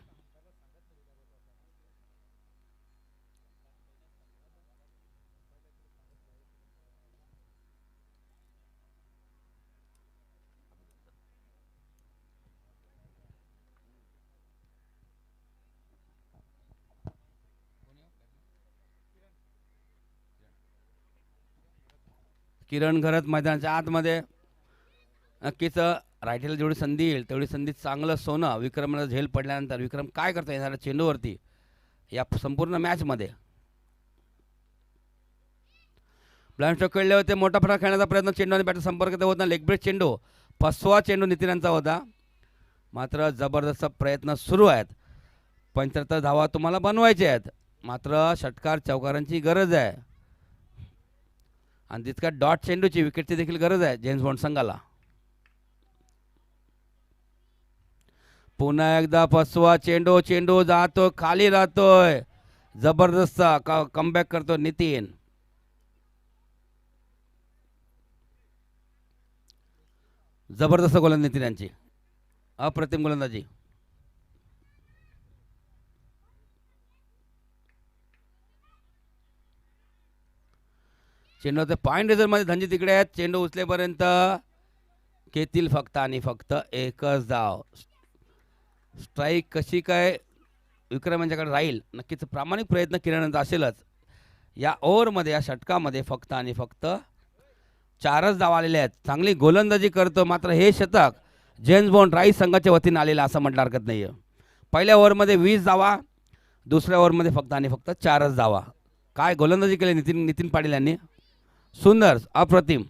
किरण घरत मैदानाच्या आतमध्ये. नक्कीच रायटीला जेवढी संधी येईल तेवढी संधी चांगलं सोनं विक्रमला झेल पडल्यानंतर विक्रम काय करता येणाऱ्या चेंडूवरती या संपूर्ण मॅचमध्ये. ब्लाइंड स्ट्रोक खेळले होते. मोठा फटका खेळण्याचा प्रयत्न चेंडू आणि बॅटर संपर्क होता. लेग ब्रेक चेंडू फसवा चेंडू नितीनांचा होता. मात्र जबरदस्त प्रयत्न सुरू आहेत. 75 धावा तुम्हाला बनवायचे आहेत. मात्र षटकार चौकारांची गरज आहे आणि तितका डॉट चेंडूची विकेटची देखील गरज आहे जेम्स बॉन्ड संघाला. पुन्हा एकदा फसवा चेंडू. चेंडू जातो खाली राहतोय. जबरदस्त कमबॅक करतो नितीन. जबरदस्त गोलंदाजी नितीन यांची. अप्रतिम गोलंदाजी. चेंडूचे पॉईंट रिझर्व्हमध्ये धनजी तिकडे आहेत. चेंडू उचलेपर्यंत घेतील फक्त आणि फक्त एकच धाव. स्ट्राईक कशी काय विक्रम यांच्याकडे राहील नक्कीच प्रामाणिक प्रयत्न केल्यानंतर असेलच. या ओव्हरमध्ये या षटकामध्ये फक्त आणि फक्त 4च धावा आलेल्या आहेत. चांगली गोलंदाजी करतो. मात्र हे शतक जेम्स बॉन्ड राईस संघाच्या वतीने आलेलं असं म्हटलं हरकत नाही आहे. पहिल्या ओव्हरमध्ये 20 धावा, दुसऱ्या ओव्हरमध्ये फक्त आणि फक्त 4च धावा. काय गोलंदाजी केली नितीन पाटील यांनी. सुंदर अप्रतिम.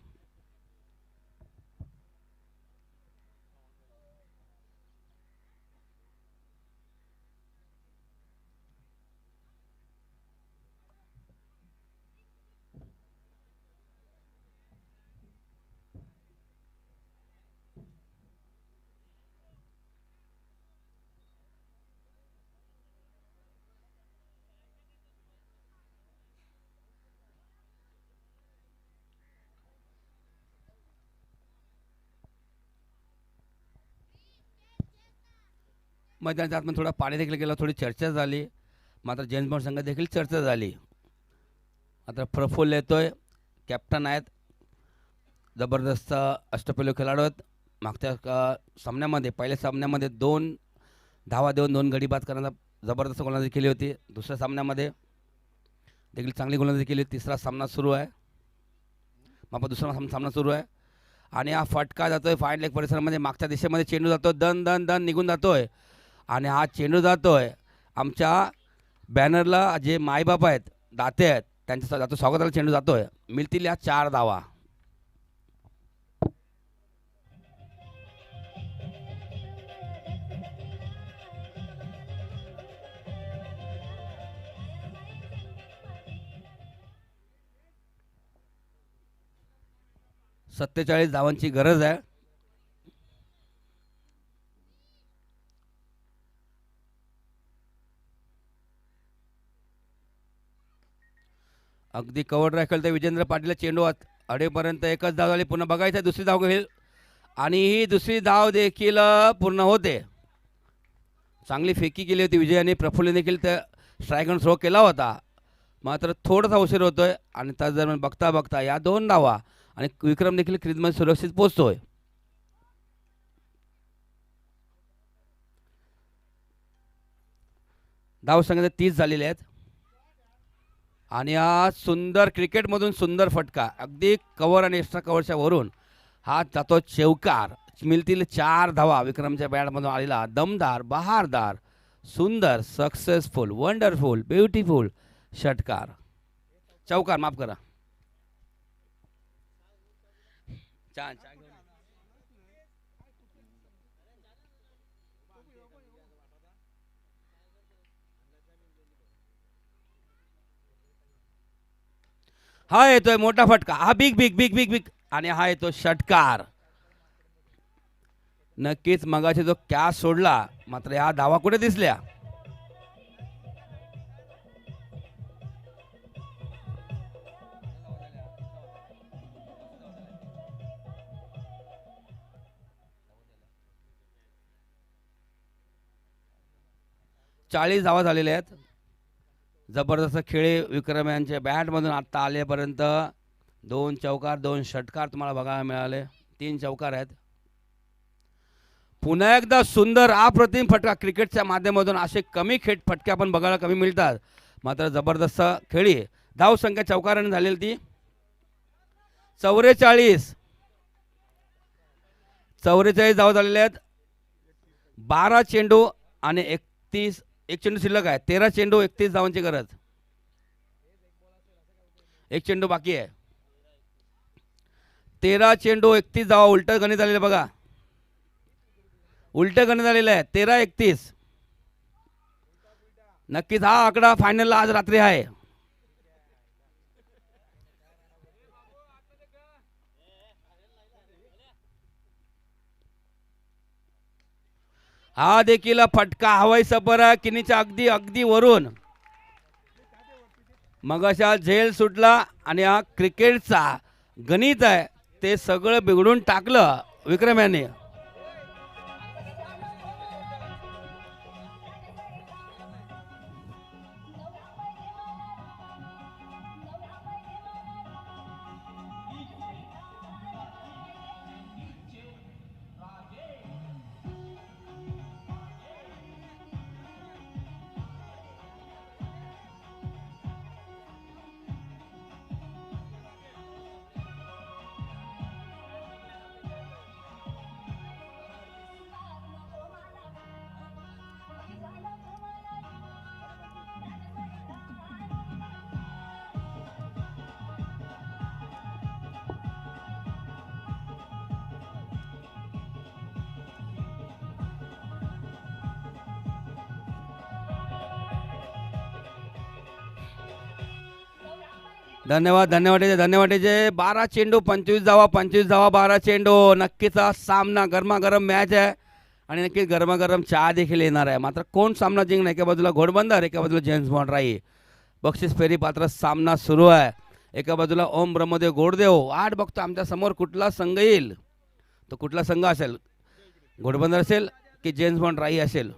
मैदानाच्या आतमध्ये थोडा पाणी देखील गेलं. थोडी चर्चा झाली. मात्र जेम्स बॉन्ड संघात देखील चर्चा झाली. मात्र प्रफुल्ल येतोय. कॅप्टन आहेत. जबरदस्त अष्टपैलू खेळाडू आहेत. मागच्या सामन्यामध्ये पहिल्या सामन्यामध्ये 2 धावा देऊन 2 गडी बाद करण्याचा जबरदस्त गोलंदाजी केली होती. दुसऱ्या सामन्यामध्ये देखील चांगली गोलंदाजी केली. तिसरा सामना सुरू आहे. दुसरा सामना सुरू आहे आणि हा फटका जातोय फाईन लेग परिसरामध्ये. मागच्या दिशेमध्ये चेंडू जातो. दन दन दन निघून जातोय आणि हा चेंडू जातोय आमच्या बॅनरला जे मायबाप आहेत, दाते आहेत, त्यांच्या जातो स्वागताला चेंडू जातोय. मिळतील या 4 धावा. सत्तेचाळीस धावांची गरज आहे. अगदी कव्हर ड्राईव्ह खेळते विजेंद्र पाटील. चेंडू अडेपर्यंत एकच धाव झाली. पुन्हा बघायचं दुसरी धाव घेईल आणि ही दुसरी धाव देखील पूर्ण होते. चांगली फेकी केली होती विजयाने. प्रफुल्ल देखील त्या स्ट्राईक थ्रो केला होता. मात्र थोडासा उशीर होतोय आणि त्याच दरम्यान बघता बघता या 2 धावा आणि विक्रम देखील क्रीजमध्ये सुरक्षित पोहोचतोय. धाव संख्या 30 झालेले आहेत आणि हा सुंदर क्रिकेटमधून सुंदर फटका अगदी कव्हर आणि एक्स्ट्रा कव्हरच्या वरून हा जातो चौकार. मिळतील 4 धावा. विक्रमच्या बॅटमधून आलेला दमदार, बहारदार, सुंदर, सक्सेसफुल, वंडरफुल, ब्युटिफुल षटकार. चौकार माफ करा. छान छान. हा येतोय मोठा फटका. हा big big big big big आणि हा येतो षटकार. नक्कीच मगाशी जो कॅच सोडला मात्र ह्या धावा कुठे दिसल्या. चाळीस धावा झालेल्या आहेत. जबरदस्त खेळी विक्रम यांच्या बॅटमधून आत्ता आलेपर्यंत 2 चौकार 2 षटकार तुम्हाला बघायला मिळाले. 3 चौकार आहेत. पुन्हा एकदा सुंदर अप्रतिम फटका. क्रिकेटच्या माध्यमातून असे कमी फटके आपण बघायला कमी मिळतात. मात्र जबरदस्त खेळी. धाव संख्या चौकाराने झालेली ती 44 धावा झालेल्या आहेत. 12 चेंडू आणि 31 एक चेंडू शिल्लक आहे. 13 चेंडू 31 धावांची गरज. एक चेंडू बाकी आहे. 13 चेंडू 31 धावा. उलट गणित आलेलं बघा. उलट गणित आलेलं आहे. 13-31. नक्कीच हा आकडा फायनलला आज रात्री आहे. हा देखील फटका हवाई सफर आहे किनीच्या अगदी अगदी वरून. मग अशा झेल सुटला आणि हा क्रिकेटचा गणित आहे ते सगळं बिघडून टाकलं विक्रम यांनी. धन्यवाद धन्यवाद धन्यवाद. 12 चेंडू 25 धावा 12 चेंडू. नक्कीच हा सामना गरमागरम मॅच आहे आणि नक्कीच गरमागरम चहा देखील येणार आहे. मात्र कोण सामना जिंकणार. एका बाजूला घोडबंदर एका बाजूला जेम्स बॉन्ड राई. बक्षीस फेरी पात्र सामना सुरू आहे. एका बाजूला ओम ब्रह्मदेव गोडदेव. वाट बघतो आमच्या समोर कुठला संघ येईल. तो कुठला संघ असेल. घोडबंदर असेल की जेम्स बॉन्ड राई असेल.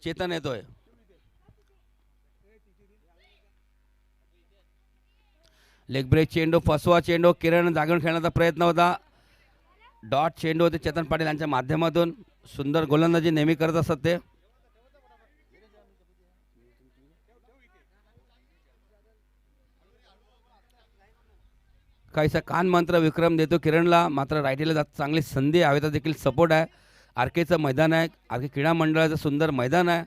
चेतन येतोय. लेग ब्रेक चेंडू फसवा चेंडू. किरण जागून खेळण्याचा प्रयत्न होता. डॉट चेंडू होते चेतन पाटील यांच्या माध्यमातून. सुंदर गोलंदाजी नेहमी करत असतात ते. काहीसा कान मंत्र विक्रम देतो किरणला. मात्र रायटीला जात चांगली संधी. हवेचा देखील सपोर्ट आहे. आरकेचं मैदान आहे. आरके क्रीडा मंडळाचं सुंदर मैदान आहे.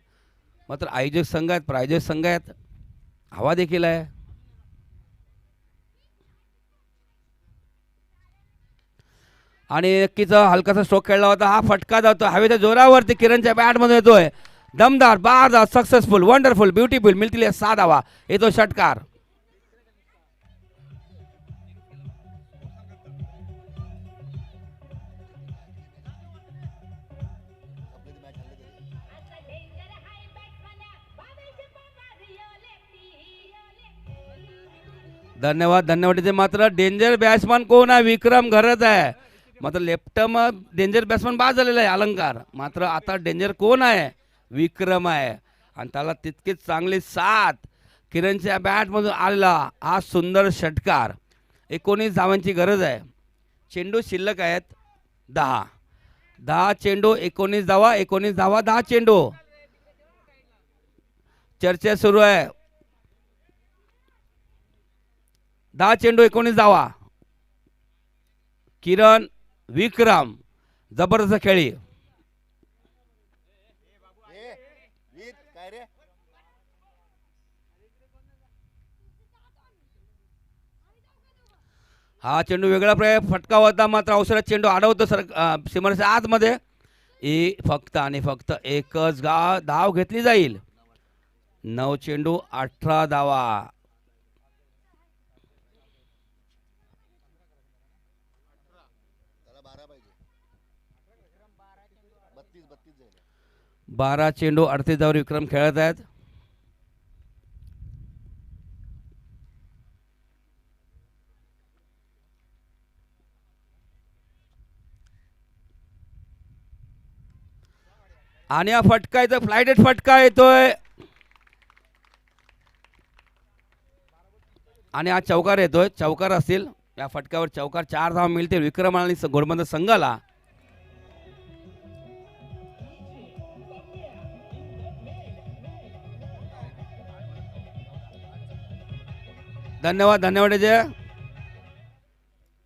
मात्र आयोजक संघ आहेत प्रायोजक संघ आहेत. हवा देखील आहे. आणि नक्कीच हलकासा स्ट्रोक खेळला होता. हा फटका जातो हवेच्या जोरावरती किरणच्या बॅटमधून येतोय. दमदार बारदार सक्सेसफुल वंडरफुल ब्युटिफुल. मिळतील 6 धावा. येतो षटकार. धन्यवाद धन्यवाद. मात्र डेंजर बॅट्समन कोण आहे. विक्रम घरत आहे. मात्र लेफ्ट डेंजर बॅट्समन बाद झालेला आहे अलंकार. मात्र आता डेंजर कोण आहे. विक्रम आहे. आणि त्याला तितकीच चांगली साथ किरणच्या बॅटमधून आलेला हा सुंदर षटकार. 19 धावांची गरज आहे. चेंडू शिल्लक आहेत 10 चेंडू 19 धावा 19 धावा 10 चेंडू. चर्चा सुरू आहे. 10 चेंडू 19 धावा. किरण विक्रम जबरदस्त खेळी. हा चेंडू वेगळा फटका होता. मात्र अवसरात चेंडू अडवतो सीमारेषेच्या आतमध्ये. फक्त आणि फक्त एकच धाव घेतली जाईल. 9 चेंडू 18 धावा. 12 चेंडू 38 धावांवर विक्रम खेळत आहेत. आणि हा फटका येतो, फ्लायटेड फटका येतोय आणि हा चौकार येतोय. चौकार असतील या फटक्यावर, चौकार 4 धावा मिळतील विक्रम आणि घोडबंदर संघाला. धन्यवाद धन्यवाद अजय.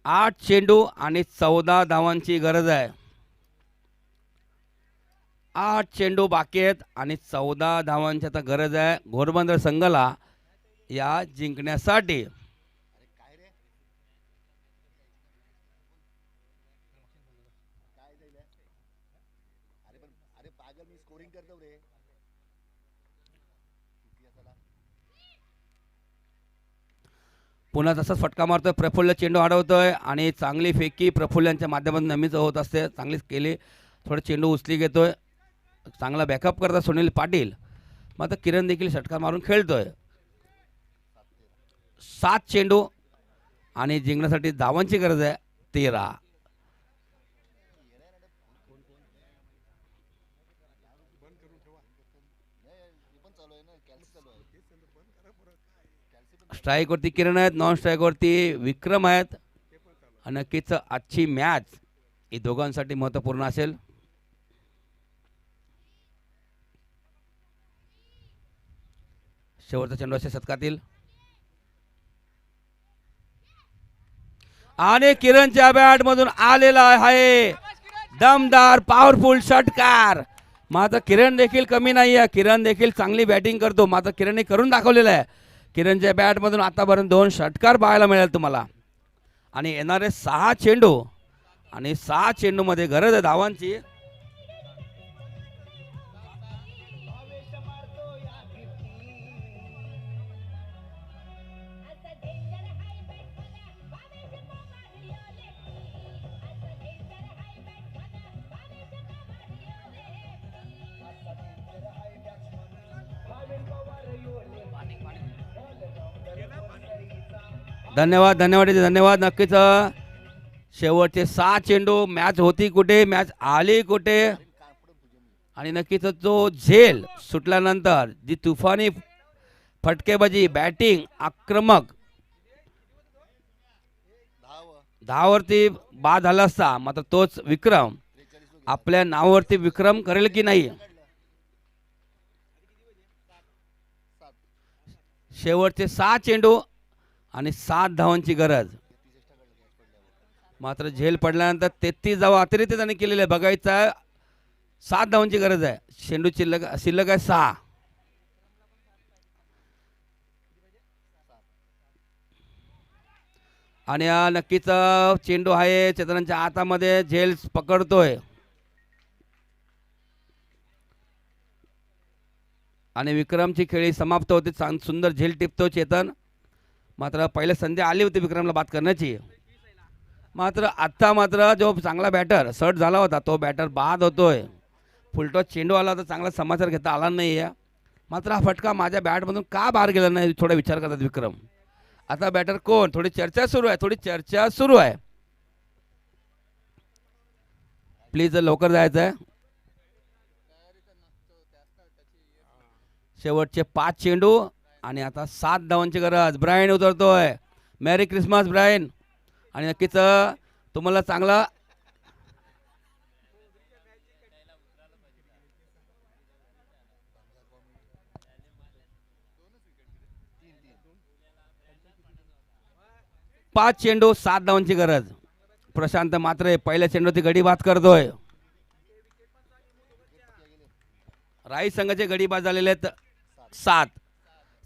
8 चेंडू आणि 14 धावांची गरज आहे. 8 चेंडू बाकी आहेत आणि 14 धावांची आता गरज आहे घोडबंदर संघाला या जिंकण्यासाठी. पुन्हा तसाच फटका मारतोय प्रफुल्ल, चेंडू अडवतोय आणि चांगली फेकी प्रफुल्लांच्या माध्यमातून नेहमीच होत असते. चांगलीच केली, थोडं चेंडू उचली घेतोय, चांगला बॅकअप करता सुनील पाटील. मग आता किरण देखील षटकार मारून खेळतोय. 7 चेंडू आणि जिंकण्यासाठी धावांची गरज आहे 13. स्ट्राईक वरती किरण आहेत, नॉन स्ट्राईक वरती विक्रम आहेत. आणि नक्कीच आजची मॅच ही दोघांसाठी महत्त्वपूर्ण असेल. शेवटचा चेंडू असेल शतकातील आणि किरणच्या बॅट मधून आलेला आहे दमदार पॉवरफुल षटकार. मात्र किरण देखील कमी नाही आहे, किरण देखील चांगली बॅटिंग करतो. मात्र किरणने करून दाखवलेलं आहे. किरणच्या बॅट मधून आतापर्यंत 2 षटकार पाहायला मिळेल तुम्हाला. आणि येणारे 6 चेंडू आणि 6 चेंडू मध्ये गरज आहे धावांची. धन्यवाद धन्यवाद धन्यवाद. नक्कीच शेवटचे 6 चेंडू, मॅच होती कुठे, मॅच आली कुठे. आणि नक्कीच जो झेल सुटल्यानंतर जी तुफानी फटकेबाजी, बॅटिंग आक्रमक, धावावरती बाद झाला असता. मात्र तोच विक्रम आपल्या नावावरती विक्रम करेल की नाही. शेवटचे 6 चेंडू आणि 7 धावांची गरज. मात्र झेल पडल्यानंतर 33 धावा अतिरिक्त त्याने केलेले बघायचं. 7 धावांची गरज आहे. चेंडू शिल्लक आहे 6. आणि हा नक्कीच चेंडू आहे चेतनांच्या हातामध्ये, झेल पकडतोय आणि विक्रमची खेळी समाप्त होते. सुंदर झेल टिपतो चेतन. मात्र पहिले संधी आली होती विक्रमला बाद करण्याची. मात्र आत्ता मात्र जो चांगला बॅटर सर्ट झाला होता तो बॅटर बाद होतोय. फुलटॉस चेंडू आला होता, चांगला समाचार घेता आला नाही आहे. मात्र हा फटका माझ्या बॅटमधून का बाहेर गेला नाही थोडा विचार करतात विक्रम. आता बॅटर कोण, थोडी चर्चा सुरू आहे. प्लीज लवकर जायचं आहे. शेवटचे 5 चेंडू आणि आता 7 धावांची गरज. ब्रायन उतरतोय. Merry Christmas Brian. आणि नक्कीच तुम्हाला चांगला पाच चेंडू 7 धावांची गरज. प्रशांत मात्रे पहिल्या चेंडूवरती गडी बाद करतोय. राई संघाचे गडी बाद झालेले आहेत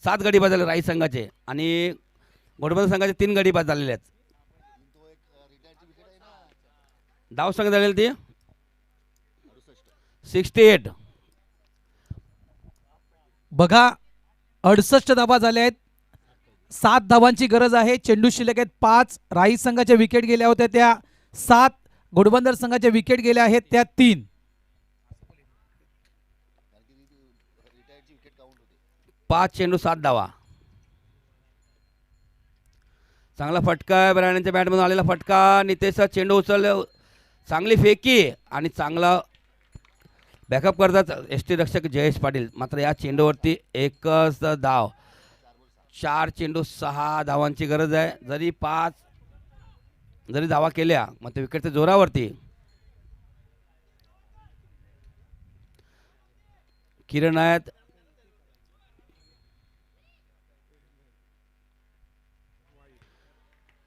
7 गडी बाद झाले राई संघाचे. आणि घोडबंदर संघाचे 3 गडी बाद झालेले आहेत. धाव संख्या झालेली ती 68. बघा 68 धावा झाल्या आहेत. 7 धावांची गरज आहे. चेंडू शिल्लक आहेत 5. राई संघाच्या विकेट गेल्या होत्या त्या 7. घोडबंदर संघाच्या विकेट गेल्या आहेत त्या 3. 5 चेंडू 7 धावा. चांगला फटका आहे ब्रायनच्या बॅटमधून आलेला फटका. नितेश चेंडू उचलले, चांगली फेकी आणि चांगला बॅकअप करतात एस.टी. रक्षक जयेश पाटील. मात्र या चेंडूवरती एकच धाव. 4 चेंडू 6 धावांची गरज आहे. जरी धावा केल्या मग ते विकेटच्या जोरावरती. किरण आहेत,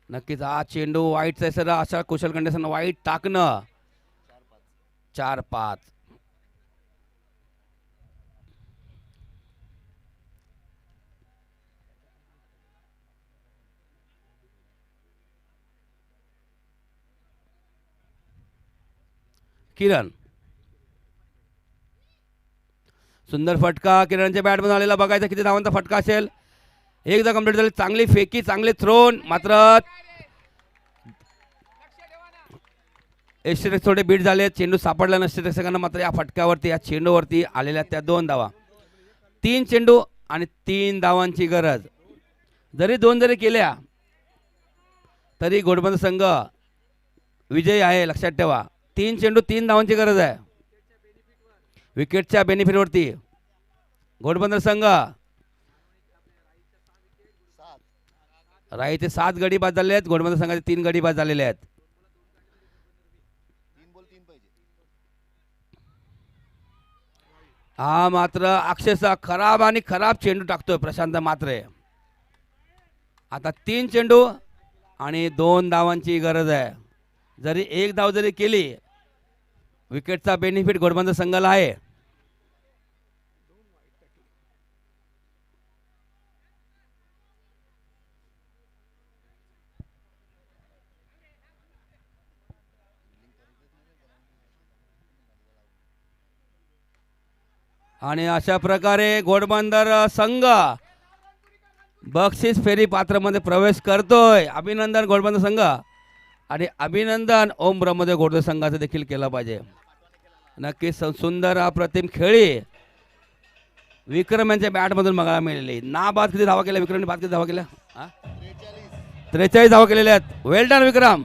नक्कीच हा चेंडू वाईटचा सर. अशा कुशल कंडिशन वाईट टाकणं. 4-5. किरण, सुंदर फटका किरणच्या बॅटमधून आलेला. बघायचा किती धावांचा फटका असेल. एकदा कंप्लीट झाली. चांगली फेकी, चांगले थ्रोन. मात्र एस.टी. थोडे बीट झाले. चेंडू सापडला नसते रक्षकांना. मात्र या फटक्यावरती, या चेंडूवरती आलेल्या त्या 2 धावा. 3 चेंडू आणि 3 धावांची गरज. जरी 2 जरी केल्या तरी घोडबंदर संघ विजयी आहे. लक्षात ठेवा. 3 चेंडू 3 धावांची गरज आहे. विकेटच्या बेनिफिटवरती घोडबंदर संघ. राईचे 7 गडी बाद झाले आहेत. घोडबंदर संघाचे 3 गडी बाद झालेले आहेत. हा मात्र अक्षरशः खराब चेंडू टाकतोय प्रशांत म्हात्रे. आता 3 चेंडू आणि 2 धावांची गरज आहे. जरी 1 धाव जरी केली विकेटचा बेनिफिट घोडबंदर संघाला आहे. आणि अशा प्रकारे घोडबंदर संघ बक्षीस फेरी पात्रमध्ये प्रवेश करतोय. अभिनंदन घोडबंदर संघ आणि अभिनंदन ओम ब्रह्मदेव घोडबंदर संघाचं देखील केलं पाहिजे. नक्कीच सुंदर अप्रतिम खेळी विक्रम यांच्या बॅटमधून बघायला मिळाली. बाद किती धावा केल्या विक्रमने? बाद किती धावा केल्या? 43 धावा केलेल्या आहेत. वेल डन विक्रम.